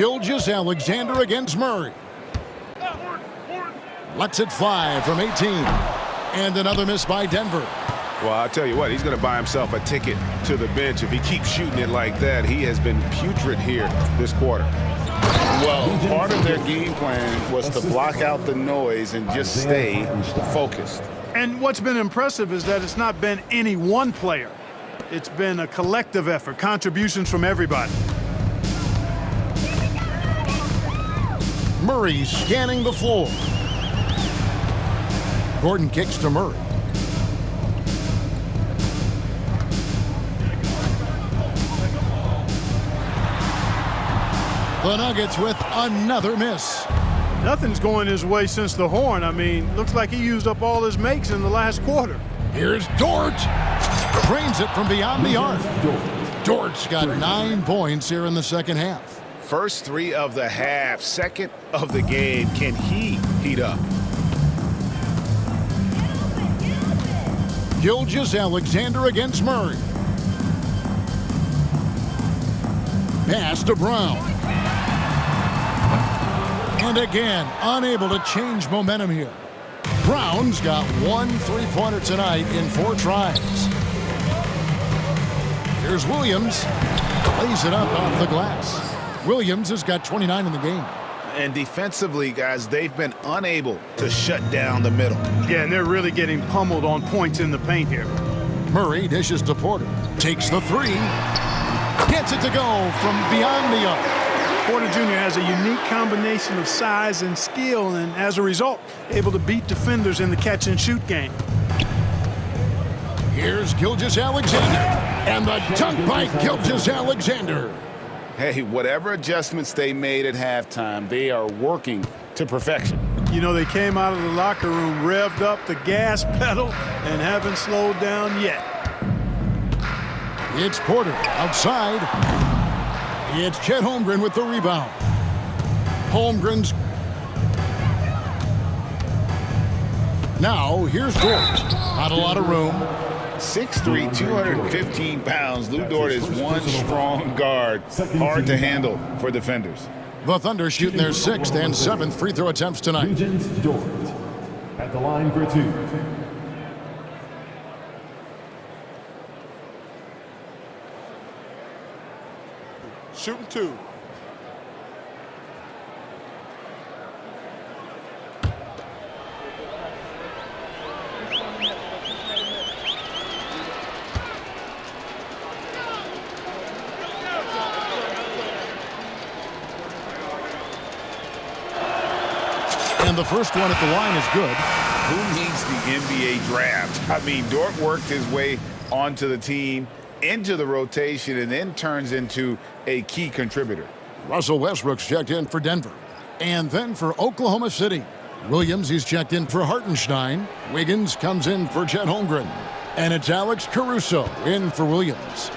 Gilgeous-Alexander against Murray. Lets it fly from 18. And another miss by Denver. Well, I'll tell you what, he's going to buy himself a ticket to the bench if he keeps shooting it like that. He has been putrid here this quarter. Well, part of their game plan was to block out the noise and just stay focused. And what's been impressive is that it's not been any one player. It's been a collective effort, contributions from everybody. Murray scanning the floor. Gordon kicks to Murray. The Nuggets with another miss. Nothing's going his way since the horn. I mean, looks like he used up all his makes in the last quarter. Here's Dort. Drains it from beyond the arc. Dort's got 9 points here in the second half. First 3 of the half, second of the game. Can he heat up? Gilgeous-Alexander against Murray. Pass to Brown. And again, unable to change momentum here. Brown's got 1 3-pointer tonight in 4 tries. Here's Williams. Lays it up off the glass. Williams has got 29 in the game. And defensively, guys, they've been unable to shut down the middle. Yeah, and they're really getting pummeled on points in the paint here. Murray dishes to Porter. Takes the 3. Gets it to go from beyond the arc. Porter Jr. has a unique combination of size and skill, and as a result, able to beat defenders in the catch-and-shoot game. Here's Gilgeous-Alexander, and the dunk by Gilgeous-Alexander. Hey, whatever adjustments they made at halftime, they are working to perfection. You know, they came out of the locker room, revved up the gas pedal, and haven't slowed down yet. It's Porter outside. It's Chet Holmgren with the rebound. Holmgren's. Now, here's Dort. Not a lot of room. 6'3", 215 pounds. Lou Dort is one strong guard. Hard to handle for defenders. The Thunder shooting their 6th and 7th free throw attempts tonight. Regent Dort at the line for 2. Shooting 2. And the first one at the line is good. Who needs the NBA draft? I mean, Dort worked his way onto the team, into the rotation, and then turns into a key contributor. Russell Westbrook's checked in for Denver. And then for Oklahoma City. Williams, he's checked in for Hartenstein. Wiggins comes in for Chet Holmgren. And it's Alex Caruso in for Williams.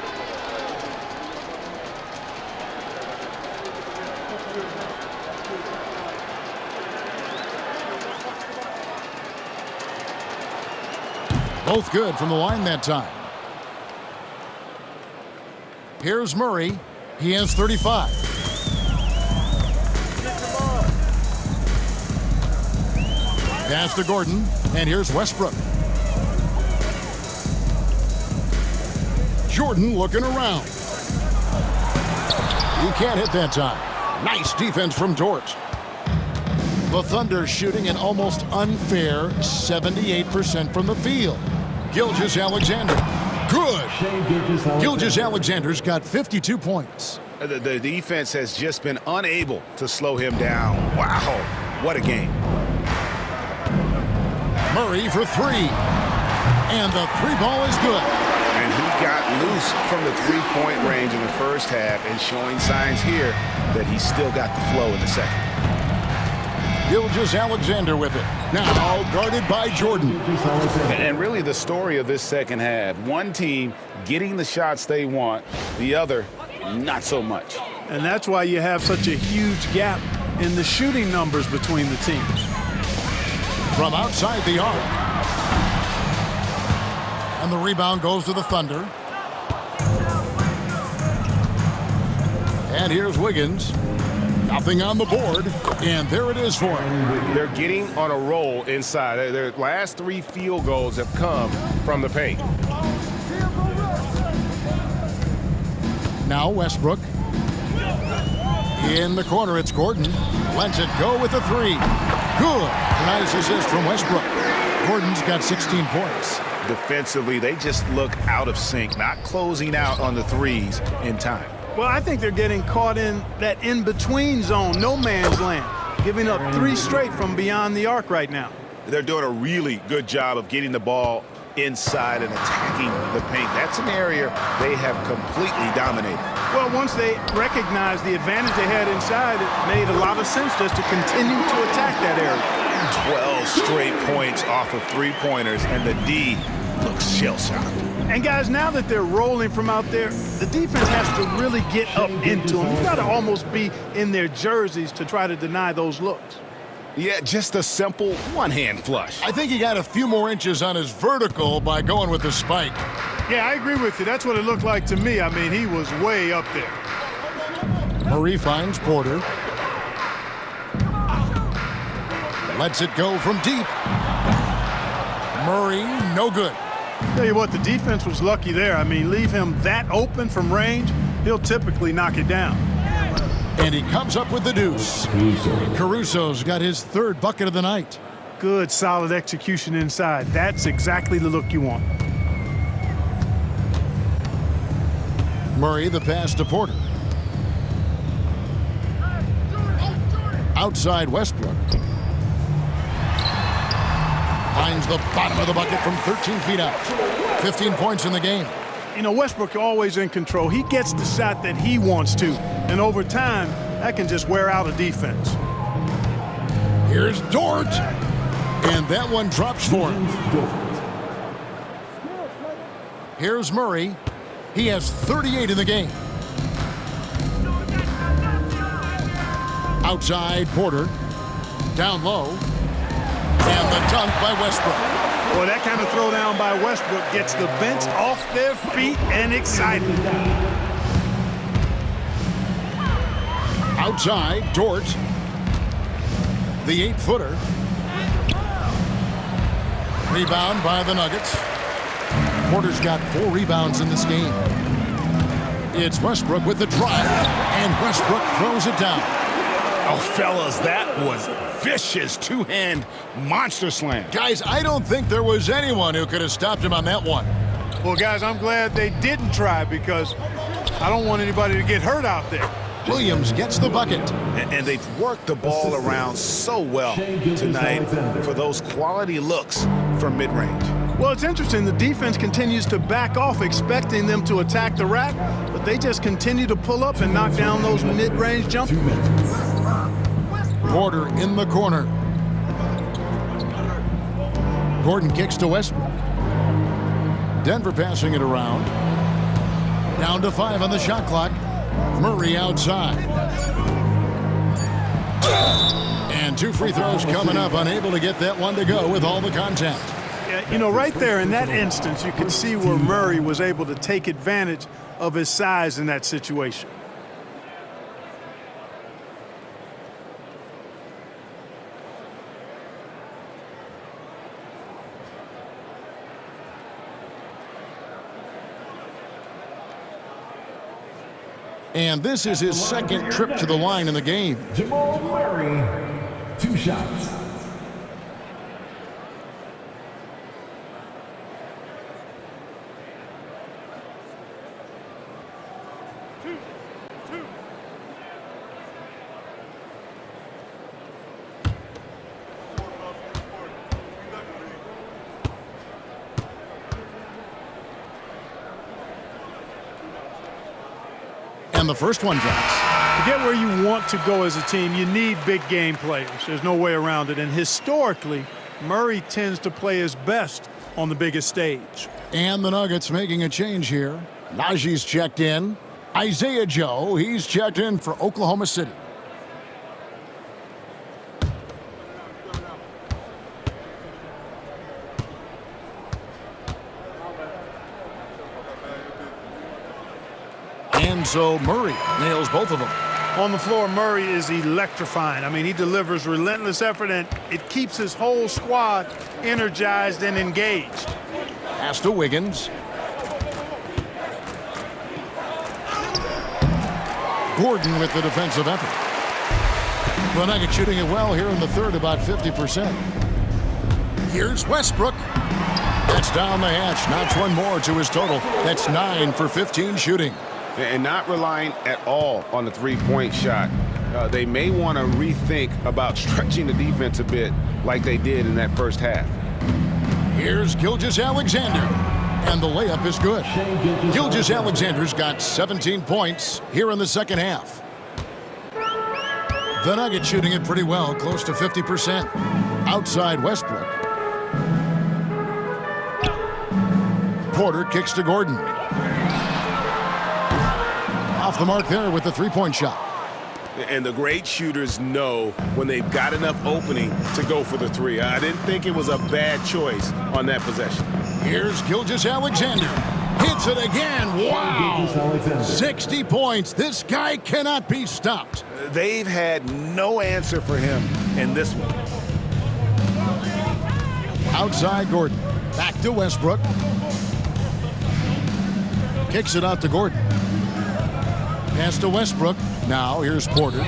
Both good from the line that time. Here's Murray. He has 35. Pass to Gordon, and here's Westbrook. Jordan looking around. He can't hit that time. Nice defense from Dort. The Thunder shooting an almost unfair 78% from the field. Gilgeous-Alexander. Good. Gilgeous-Alexander's got 52 points. The defense has just been unable to slow him down. Wow, what a game. Murray for 3. And the 3-ball is good. And he got loose from the 3-point range in the first half and showing signs here that he's still got the flow in the second. Gilgeous-Alexander with it. Now guarded by Jordan. And really the story of this second half, one team getting the shots they want, the other not so much. And that's why you have such a huge gap in the shooting numbers between the teams. From outside the arc. And the rebound goes to the Thunder. And here's Wiggins. Nothing on the board, and there it is for them. They're getting on a roll inside. Their last 3 field goals have come from the paint. Now Westbrook. In the corner, it's Gordon. Lets it go with a 3. Good. Nice assist from Westbrook. Gordon's got 16 points. Defensively, they just look out of sync, not closing out on the threes in time. Well, I think they're getting caught in that in-between zone, no man's land, giving up 3 straight from beyond the arc right now. They're doing a really good job of getting the ball inside and attacking the paint. That's an area they have completely dominated. Well, once they recognized the advantage they had inside, it made a lot of sense just to continue to attack that area. 12 straight points off of 3-pointers, and the D looks shell-shocked. And guys, now that they're rolling from out there, the defense has to really get up into them. You've got to almost be in their jerseys to try to deny those looks. Yeah, just a simple one-hand flush. I think he got a few more inches on his vertical by going with the spike. Yeah, I agree with you. That's what it looked like to me. I mean, he was way up there. Murray finds Porter. Lets it go from deep. Murray, no good. Tell you what, the defense was lucky there. I mean, leave him that open from range, he'll typically knock it down. And he comes up with the deuce. Caruso's got his 3rd bucket of the night. Good, solid execution inside. That's exactly the look you want. Murray, the pass to Porter. Outside Westbrook. Finds the bottom of the bucket from 13 feet out. 15 points in the game. You know, Westbrook always in control. He gets the shot that he wants to. And over time, that can just wear out a defense. Here's Dort. And that one drops for him. Here's Murray. He has 38 in the game. Outside Porter. Down low. And the dunk by Westbrook. Boy, that kind of throwdown by Westbrook gets the bench off their feet and excited. Outside, Dort. The 8-footer. Rebound by the Nuggets. Porter's got 4 rebounds in this game. It's Westbrook with the drive, and Westbrook throws it down. Oh, fellas, that was vicious 2-hand monster slam. Guys, I don't think there was anyone who could have stopped him on that one. Well, guys, I'm glad they didn't try because I don't want anybody to get hurt out there. Williams gets the bucket. And they've worked the ball around so well tonight for those quality looks from mid-range. Well, it's interesting. The defense continues to back off, expecting them to attack the rack, but they just continue to pull up and knock down those mid-range jumpers. Porter in the corner. Gordon kicks to Westbrook. Denver passing it around. Down to 5 on the shot clock. Murray outside. And 2 free throws coming up, unable to get that one to go with all the contact. Yeah, you know, right there in that instance, you could see where Murray was able to take advantage of his size in that situation. And this is his 2nd trip to the line in the game. Jamal Murray, 2 shots. And the first one drops. To get where you want to go as a team, you need big game players. There's no way around it. And historically, Murray tends to play his best on the biggest stage. And the Nuggets making a change here. Najee's checked in. Isaiah Joe, he's checked in for Oklahoma City. And so Murray nails both of them. On the floor, Murray is electrifying. I mean, he delivers relentless effort, and it keeps his whole squad energized and engaged. Pass to Wiggins. Gordon with the defensive effort. The Nuggets shooting it well here in the third, about 50%. Here's Westbrook. That's down the hatch. Knocks one more to his total. That's 9 for 15 shooting. And not relying at all on the three-point shot. They may want to rethink about stretching the defense a bit like they did in that first half. Here's Gilgeous-Alexander. And the layup is good. Gilgeous-Alexander's got 17 points here in the second half. The Nuggets shooting it pretty well, close to 50%. Outside Westbrook. Porter kicks to Gordon. Off the mark there with the three-point shot. And the great shooters know when they've got enough opening to go for the three. I didn't think it was a bad choice on that possession. Here's Gilgeous-Alexander. Hits it again. Wow! 60 points. This guy cannot be stopped. They've had no answer for him in this one. Outside Gordon. Back to Westbrook. Kicks it out to Gordon. Pass to Westbrook. Now here's Porter.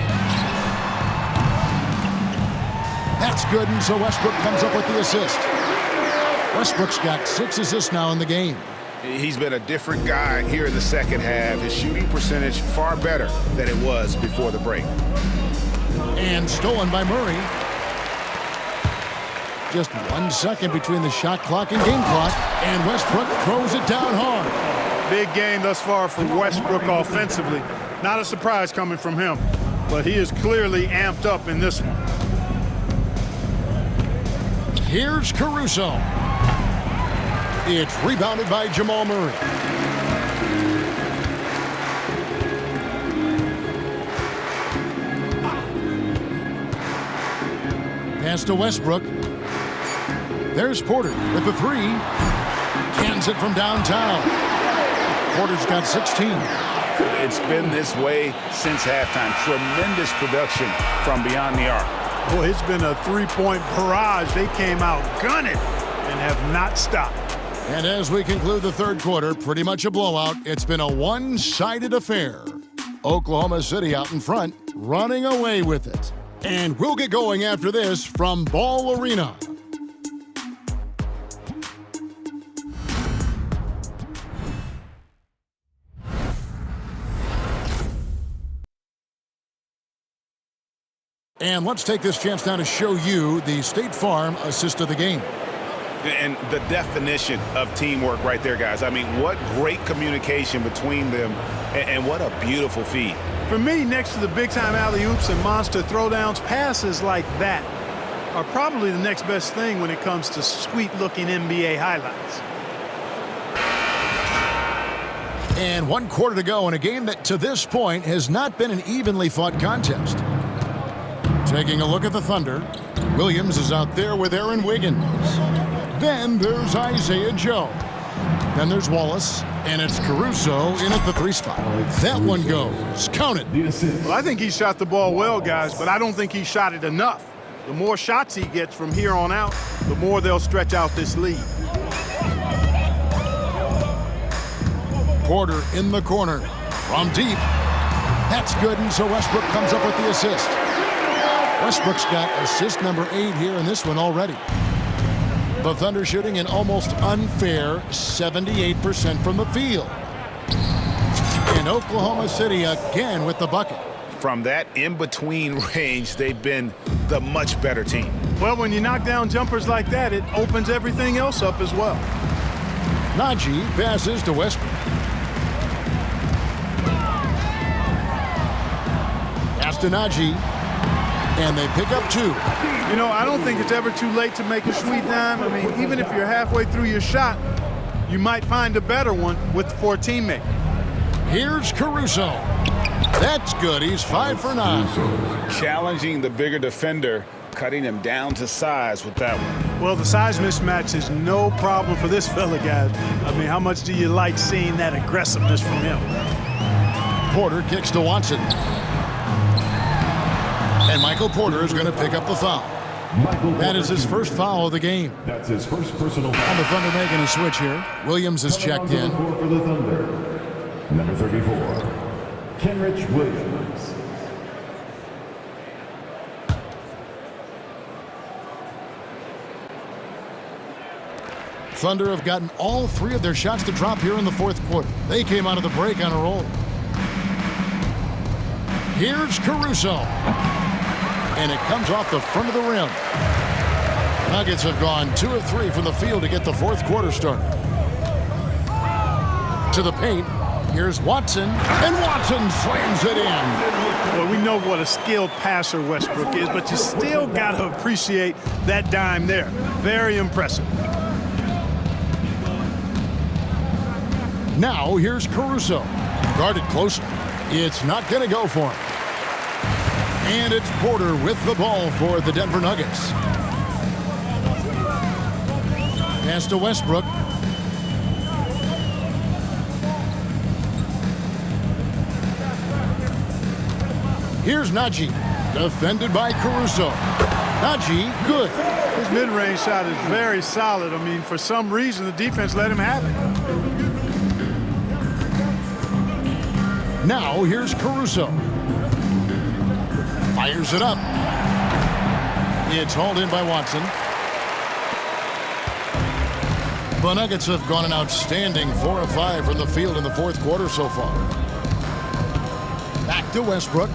That's good, and so Westbrook comes up with the assist. Westbrook's got 6 assists now in the game. He's been a different guy here in the second half. His shooting percentage far better than it was before the break. And stolen by Murray. Just 1 second between the shot clock and game clock, and Westbrook throws it down hard. Big game thus far for Westbrook offensively. Not a surprise coming from him, but he is clearly amped up in this one. Here's Caruso. It's rebounded by Jamal Murray. Pass to Westbrook. There's Porter with the three. Cans it from downtown. Porter's got 16. It's been this way since halftime. Tremendous production from beyond the arc. Boy, it's been a three-point barrage. They came out gunning and have not stopped. And as we conclude the third quarter, pretty much a blowout. It's been a one-sided affair. Oklahoma City out in front, running away with it. And we'll get going after this from Ball Arena. And let's take this chance now to show you the State Farm assist of the game. And the definition of teamwork right there, guys. I mean, what great communication between them, and what a beautiful feed. For me, next to the big-time alley-oops and monster throwdowns, passes like that are probably the next best thing when it comes to sweet-looking NBA highlights. And 1 quarter to go in a game that, to this point, has not been an evenly fought contest. Taking a look at the Thunder, Williams is out there with Aaron Wiggins. Then there's Isaiah Joe. Then there's Wallace, and it's Caruso in at the 3 spot. That one goes. Count it. Well, I think he shot the ball well, guys, but I don't think he shot it enough. The more shots he gets from here on out, the more they'll stretch out this lead. Porter in the corner. From deep. That's good, and so Westbrook comes up with the assist. Westbrook's got assist number 8 here in this one already. The Thunder shooting an almost unfair 78% from the field. And Oklahoma City again with the bucket. From that in-between range, they've been the much better team. Well, when you knock down jumpers like that, it opens everything else up as well. Najee passes to Westbrook. Pass to Najee. And they pick up 2. You know, I don't think it's ever too late to make a sweet dime. I mean, even if you're halfway through your shot, you might find a better one for a teammate. Here's Caruso. That's good. He's 5 for 9. Challenging the bigger defender, cutting him down to size with that one. Well, the size mismatch is no problem for this fella, guys. I mean, how much do you like seeing that aggressiveness from him? Porter kicks to Watson. And Michael Porter is going to pick up the foul. That is his first foul of the game. That's his first personal foul. And the Thunder making a switch here. Williams is checked in. For the Thunder, number 34, Kenrich Williams. Thunder have gotten all 3 of their shots to drop here in the fourth quarter. They came out of the break on a roll. Here's Caruso. And it comes off the front of the rim. Nuggets have gone 2 of 3 from the field to get the fourth quarter started. To the paint. Here's Watson. And Watson slams it in. Well, we know what a skilled passer Westbrook is, but you still got to appreciate that dime there. Very impressive. Now here's Caruso. Guarded closely. It's not going to go for him. And it's Porter with the ball for the Denver Nuggets. Pass to Westbrook. Here's Najee. Defended by Caruso. Najee, good. His mid-range shot is very solid. I mean, for some reason, the defense let him have it. Now here's Caruso. Fires it up. It's hauled in by Watson. The Nuggets have gone an outstanding 4 of 5 from the field in the fourth quarter so far. Back to Westbrook.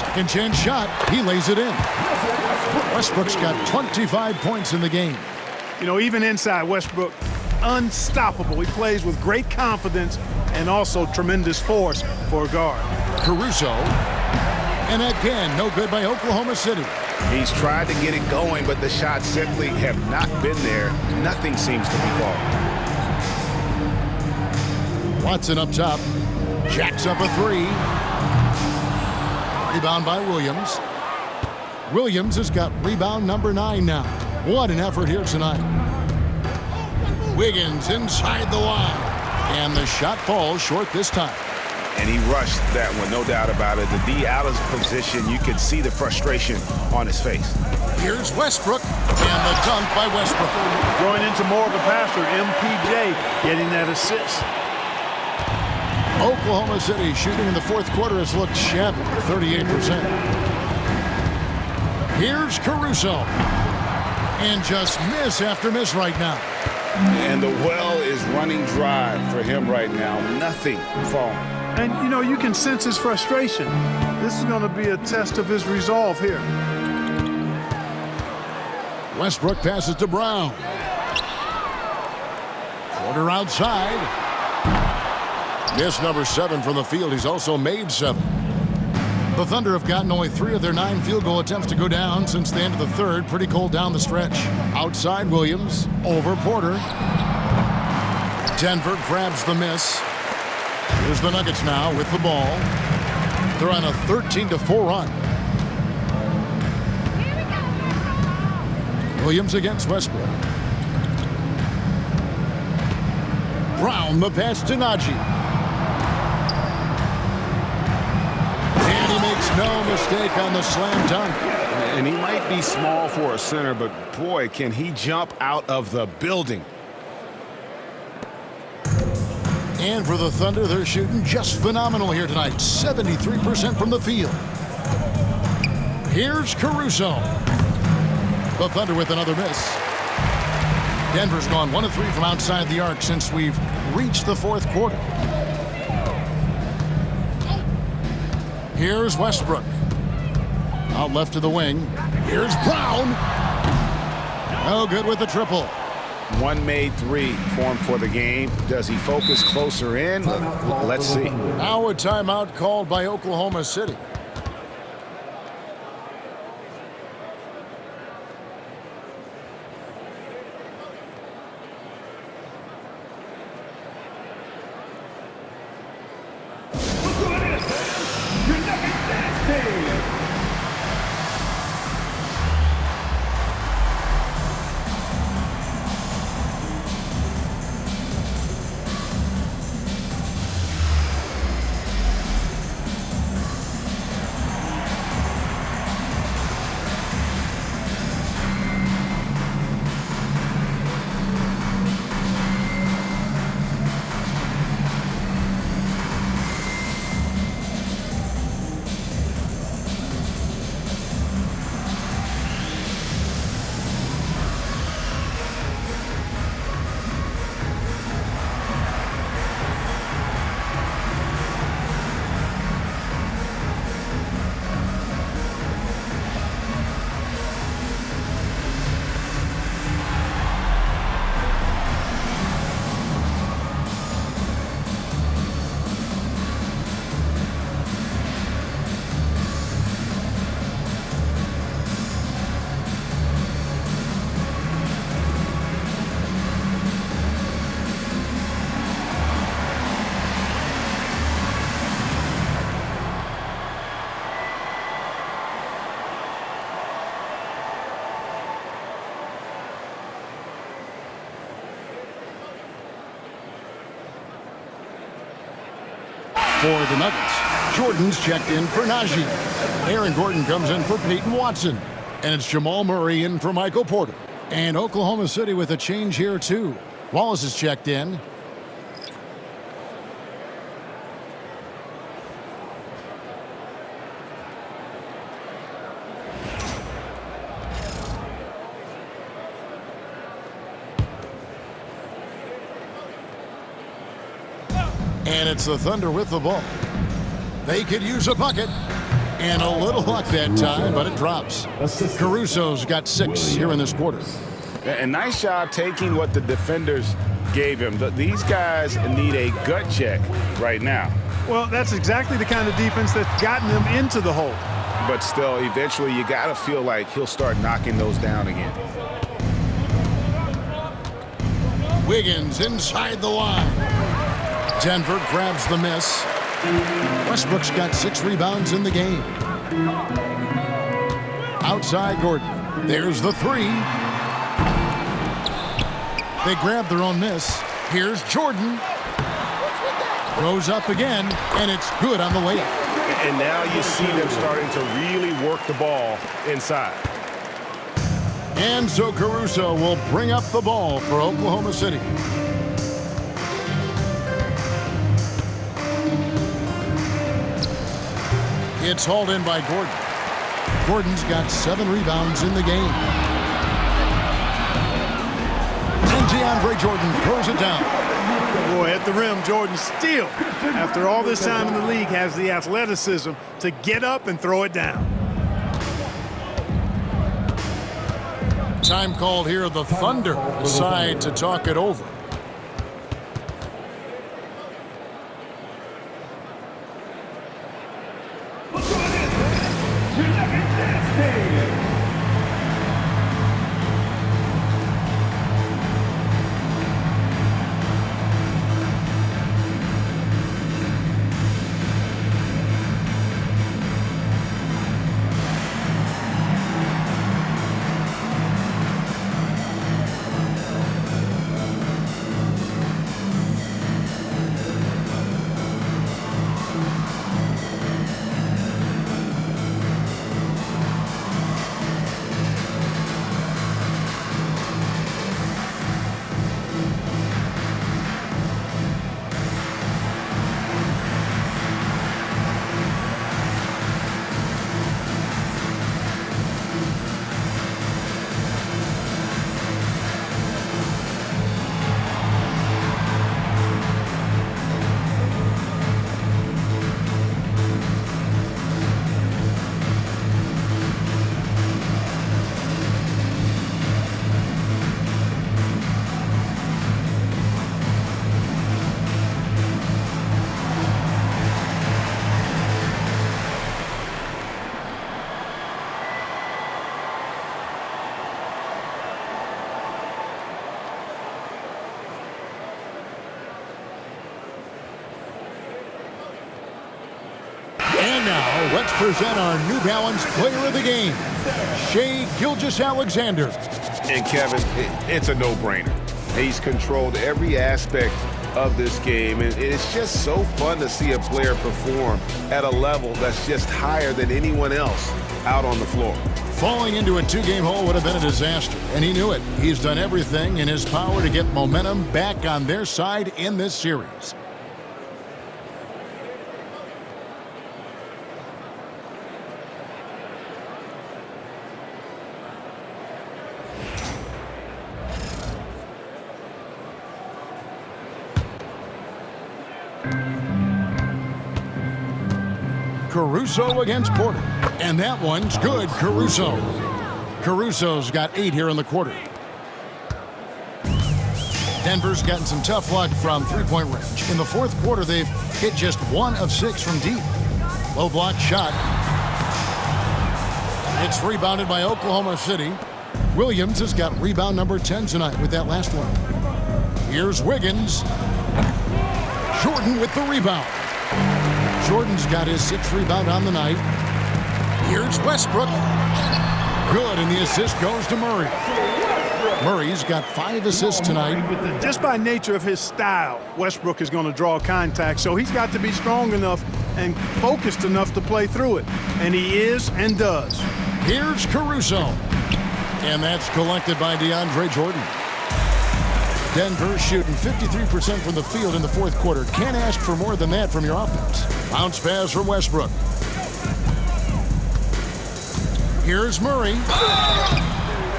Second chance shot. He lays it in. Westbrook's got 25 points in the game. You know, even inside, Westbrook, unstoppable. He plays with great confidence and also tremendous force for a guard. Caruso. And again, no good by Oklahoma City. He's tried to get it going, but the shots simply have not been there. Nothing seems to be falling. Watson up top. Jacks up a 3. Rebound by Williams. Williams has got rebound number 9 now. What an effort here tonight. Wiggins inside the line. And the shot falls short this time. And he rushed that one, no doubt about it. The D out of position, you could see the frustration on his face. Here's Westbrook. And the dunk by Westbrook. Growing into more of a passer, MPJ getting that assist. Oklahoma City shooting in the fourth quarter has looked shabby, 38%. Here's Caruso. And just miss after miss right now. And the well is running dry for him right now. Nothing falling. And, you know, you can sense his frustration. This is going to be a test of his resolve here. Westbrook passes to Brown. Porter outside. Miss number 7 from the field. He's also made 7. The Thunder have gotten only 3 of their 9 field goal attempts to go down since the end of the third. Pretty cold down the stretch. Outside Williams. Over Porter. Denver grabs the miss. Here's the Nuggets now with the ball. They're on a 13-4 run. Williams against Westbrook. Brown the pass to Najee. And he makes no mistake on the slam dunk. And he might be small for a center, but boy, can he jump out of the building. And for the Thunder, they're shooting just phenomenal here tonight. 73% from the field. Here's Caruso. The Thunder with another miss. Denver's gone 1 of 3 from outside the arc since we've reached the fourth quarter. Here's Westbrook. Out left to the wing. Here's Brown. No good with the triple. 1 made 3 formed for the game. Does he focus closer in? Let's see. Now a timeout called by Oklahoma City. For the Nuggets, Jordan's checked in for Najee. Aaron Gordon comes in for Peyton Watson. And it's Jamal Murray in for Michael Porter. And Oklahoma City with a change here, too. Wallace is checked in. And it's the Thunder with the ball. They could use a bucket. And a little luck that time, but it drops. Caruso's got 6 here in this quarter. And nice job taking what the defenders gave him. These guys need a gut check right now. Well, that's exactly the kind of defense that's gotten them into the hole. But still, eventually you got to feel like he'll start knocking those down again. Wiggins inside the line. Denver grabs the miss. Westbrook's got 6 rebounds in the game. Outside Gordon. There's the 3. They grab their own miss. Here's Jordan. Goes up again, and it's good on the way up. And now you see them starting to really work the ball inside. And so Caruso will bring up the ball for Oklahoma City. It's hauled in by Gordon. Gordon's got 7 rebounds in the game. And DeAndre Jordan throws it down. Boy, at the rim, Jordan still, after all this time in the league, has the athleticism to get up and throw it down. Time called here. The Thunder decide to talk it over. And now, let's present our New Balance Player of the Game, Shai Gilgeous-Alexander. And Kevin, it's a no-brainer. He's controlled every aspect of this game, and it's just so fun to see a player perform at a level that's just higher than anyone else out on the floor. Falling into a 2-game hole would have been a disaster, and he knew it. He's done everything in his power to get momentum back on their side in this series. Caruso against Porter. And that one's good, Caruso. Caruso's got 8 here in the quarter. Denver's gotten some tough luck from three-point range. In the fourth quarter, they've hit just 1 of 6 from deep. Low block shot. It's rebounded by Oklahoma City. Williams has got rebound number 10 tonight with that last one. Here's Wiggins. Jordan with the rebound. Jordan's got his 6th rebound on the night. Here's Westbrook. Good, and the assist goes to Murray. Murray's got 5 assists tonight. Just by nature of his style, Westbrook is going to draw contact, so he's got to be strong enough and focused enough to play through it. And he is and does. Here's Caruso. And that's collected by DeAndre Jordan. Denver shooting 53% from the field in the fourth quarter. Can't ask for more than that from your offense. Bounce pass from Westbrook. Here's Murray.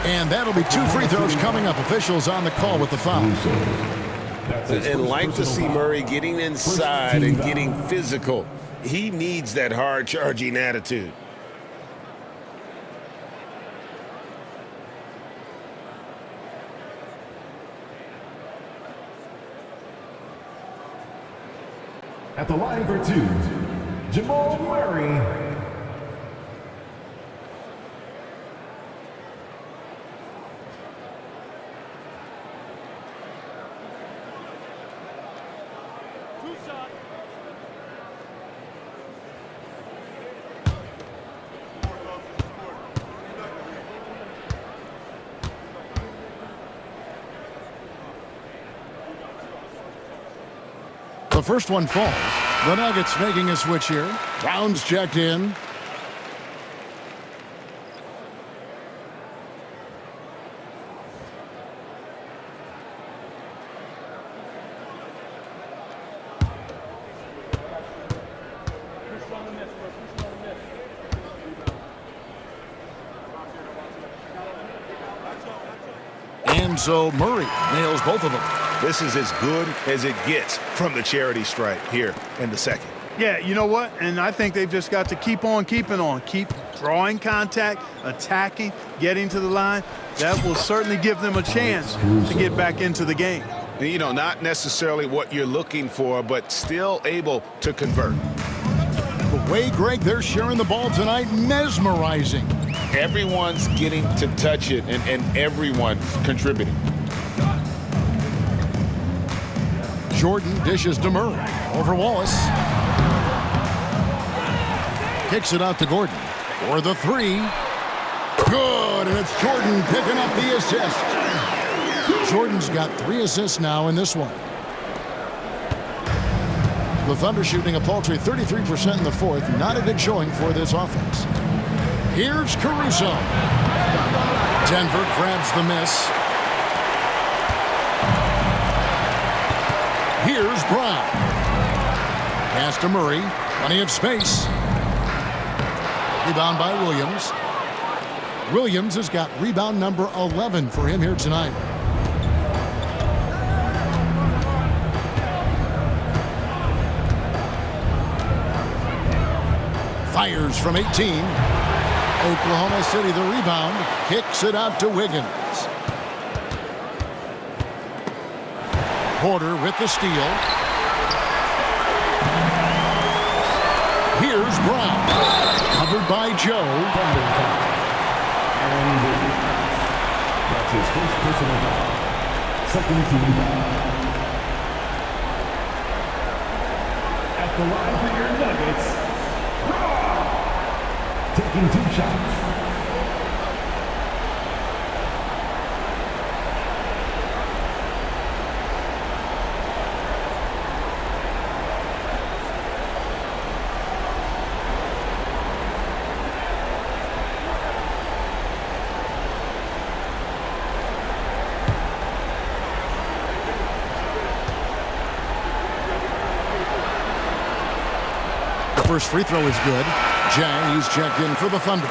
And that'll be 2 free throws coming up. Officials on the call with the foul. And like to see Murray getting inside and getting physical. He needs that hard-charging attitude. At the line for 2, Jamal Murray. The first one falls. The Nuggets making a switch here. Brown's checked in. And so Murray nails both of them. This is as good as it gets from the charity stripe here in the second. Yeah, you know what? And I think they've just got to keep on keeping on. Keep drawing contact, attacking, getting to the line. That will certainly give them a chance to get back into the game. You know, not necessarily what you're looking for, but still able to convert. The way, Greg, they're sharing the ball tonight, mesmerizing. Everyone's getting to touch it, and everyone's contributing. Jordan dishes to Murray. Over Wallace. Kicks it out to Gordon. For the 3. Good, and it's Jordan picking up the assist. Jordan's got 3 assists now in this one. The Thunder shooting a paltry 33% in the fourth. Not a good showing for this offense. Here's Caruso. Denver grabs the miss. Here's Brown. Pass to Murray. Plenty of space. Rebound by Williams. Williams has got rebound number 11 for him here tonight. Fires from 18. Oklahoma City the rebound. Kicks it out to Wiggins. Porter with the steal. Here's Brown. Covered by Joe. And that's his first personal foul. Second team foul. At the line for your Nuggets, taking 2 shots. First free throw is good. Jang, he's checked in for the Thunder.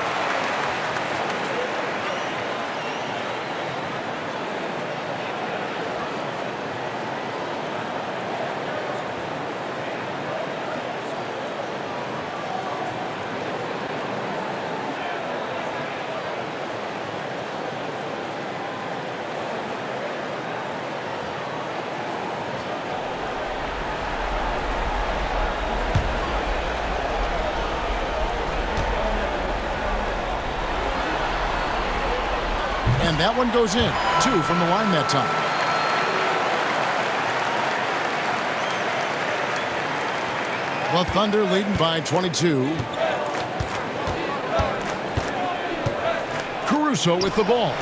And that one goes in. 2 from the line that time. The Thunder leading by 22. Caruso with the ball.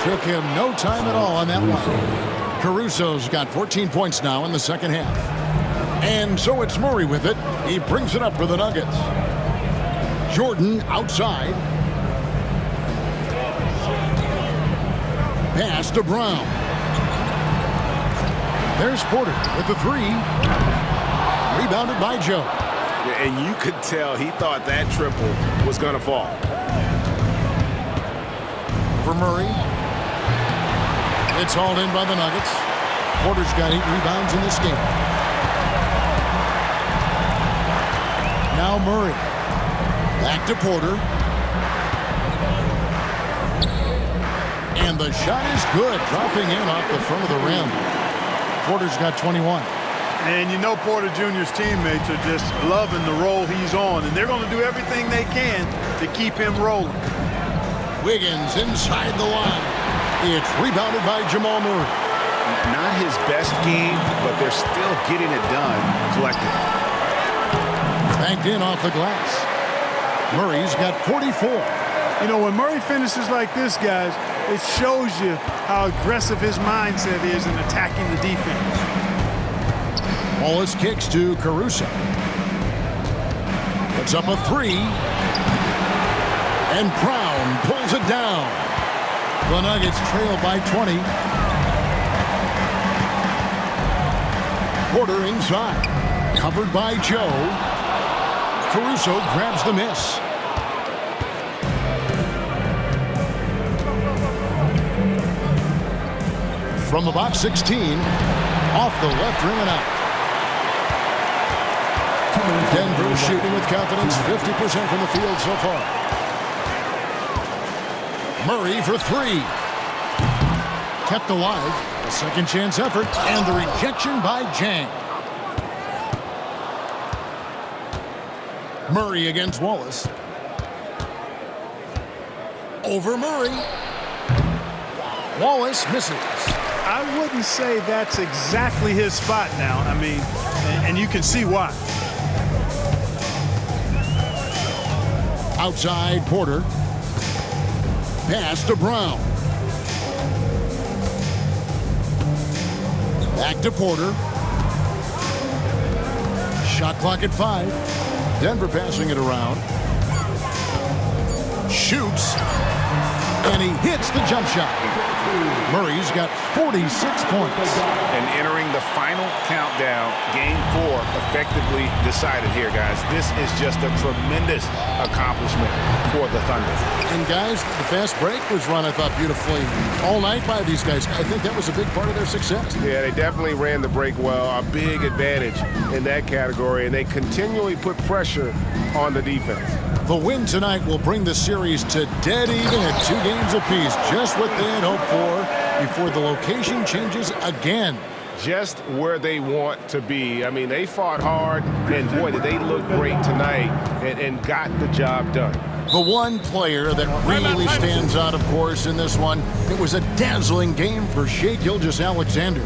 Took him no time at all on that one. Caruso's got 14 points now in the second half. And so it's Murray with it. He brings it up for the Nuggets. Jordan outside. Pass to Brown. There's Porter with the three. Rebounded by Joe. And you could tell he thought that triple was going to fall. For Murray. It's hauled in by the Nuggets. Porter's got 8 rebounds in this game. Now Murray. Back to Porter. And the shot is good. Dropping in off the front of the rim. Porter's got 21. And you know Porter Jr.'s teammates are just loving the role he's on, and they're going to do everything they can to keep him rolling. Wiggins inside the line. It's rebounded by Jamal Murray. Not his best game, but they're still getting it done collectively. Banked in off the glass. Murray's got 44. You know, when Murray finishes like this, guys, it shows you how aggressive his mindset is in attacking the defense. Wallace kicks to Caruso. Puts up a three. And Brown pulls it down. The Nuggets trail by 20. Porter inside. Covered by Joe. Caruso grabs the miss. From the box 16. Off the left rim and out. Denver shooting with confidence, 50% from the field so far. Murray for three. Kept alive. A second chance effort. And the rejection by Jang. Murray against Wallace. Over Murray. Wallace misses. I wouldn't say that's exactly his spot now. I mean, and you can see why. Outside Porter. Pass to Brown. Back to Porter. Shot clock at 5. Denver passing it around. Shoots. And he hits the jump shot. Murray's got 46 points. And entering the final countdown, game 4 effectively decided here, guys. This is just a tremendous accomplishment for the Thunder. And guys, the fast break was run, I thought, beautifully all night by these guys. I think that was a big part of their success. Yeah, they definitely ran the break well. A big advantage in that category, and they continually put pressure on the defense. The win tonight will bring the series to dead even at 2 games apiece. Just what they had hoped for before the location changes again. Just where they want to be. I mean, they fought hard, and boy, did they look great tonight and got the job done. The one player that really stands out, of course, in this one, it was a dazzling game for Shai Gilgeous-Alexander.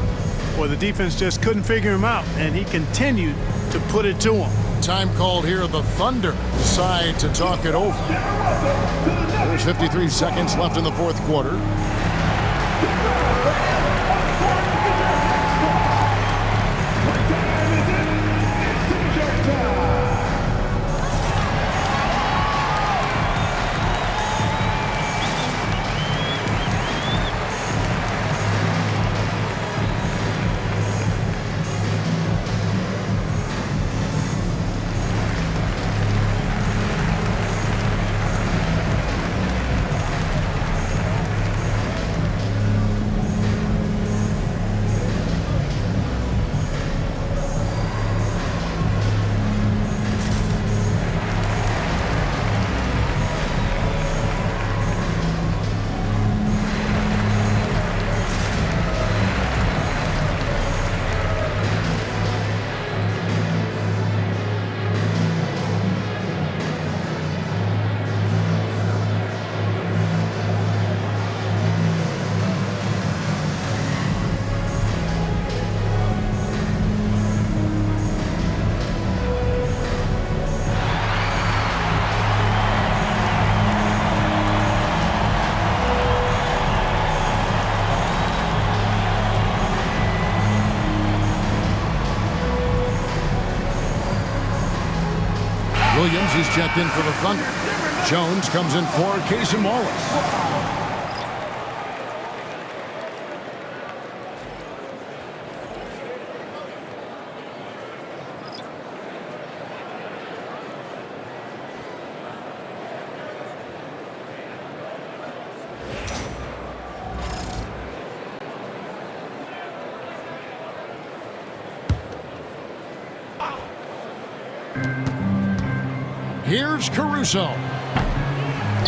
Well, the defense just couldn't figure him out, and he continued to put it to him. Time called here. The Thunder decide to talk it over. There's 53 seconds left in the fourth quarter. Williams is checked in for the Thunder. Jones comes in for Casey Wallace. Here's Caruso.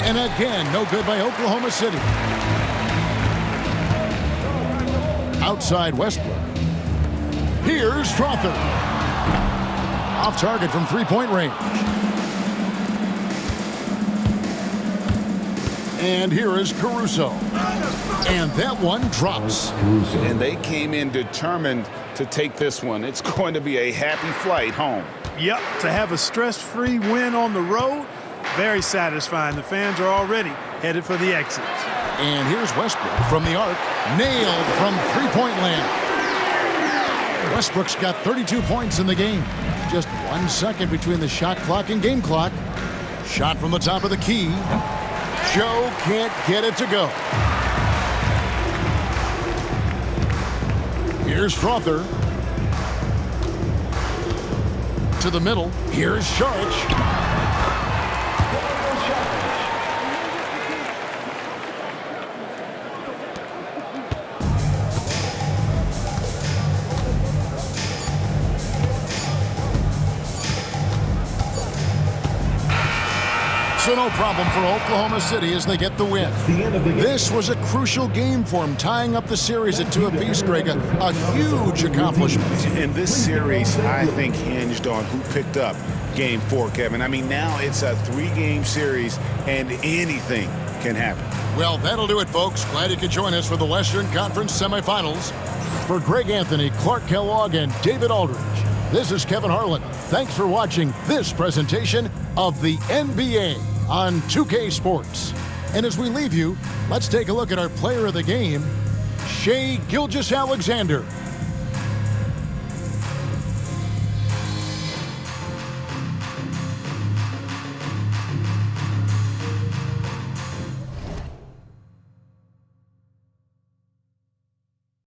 And again, no good by Oklahoma City. Outside Westbrook. Here's Strother. Off target from three-point range. And here is Caruso. And that one drops. And they came in determined to take this one. It's going to be a happy flight home. Yep, to have a stress-free win on the road, very satisfying. The fans are already headed for the exit. And here's Westbrook from the arc. Nailed from three-point land. Westbrook's got 32 points in the game. Just 1 second between the shot clock and game clock. Shot from the top of the key. Joe can't get it to go. Here's Strother. To the middle. Here's Sharch. So no problem for Oklahoma City as they get the win. This was a crucial game for them, tying up the series at 2 apiece, Greg. A huge accomplishment. And this series, I think, hinged on who picked up Game 4, Kevin. I mean, now it's a 3-game series, and anything can happen. Well, that'll do it, folks. Glad you could join us for the Western Conference Semifinals. For Greg Anthony, Clark Kellogg, and David Aldridge, this is Kevin Harlan. Thanks for watching this presentation of the NBA on 2K Sports. And as we leave you, let's take a look at our player of the game, Shai Gilgeous-Alexander.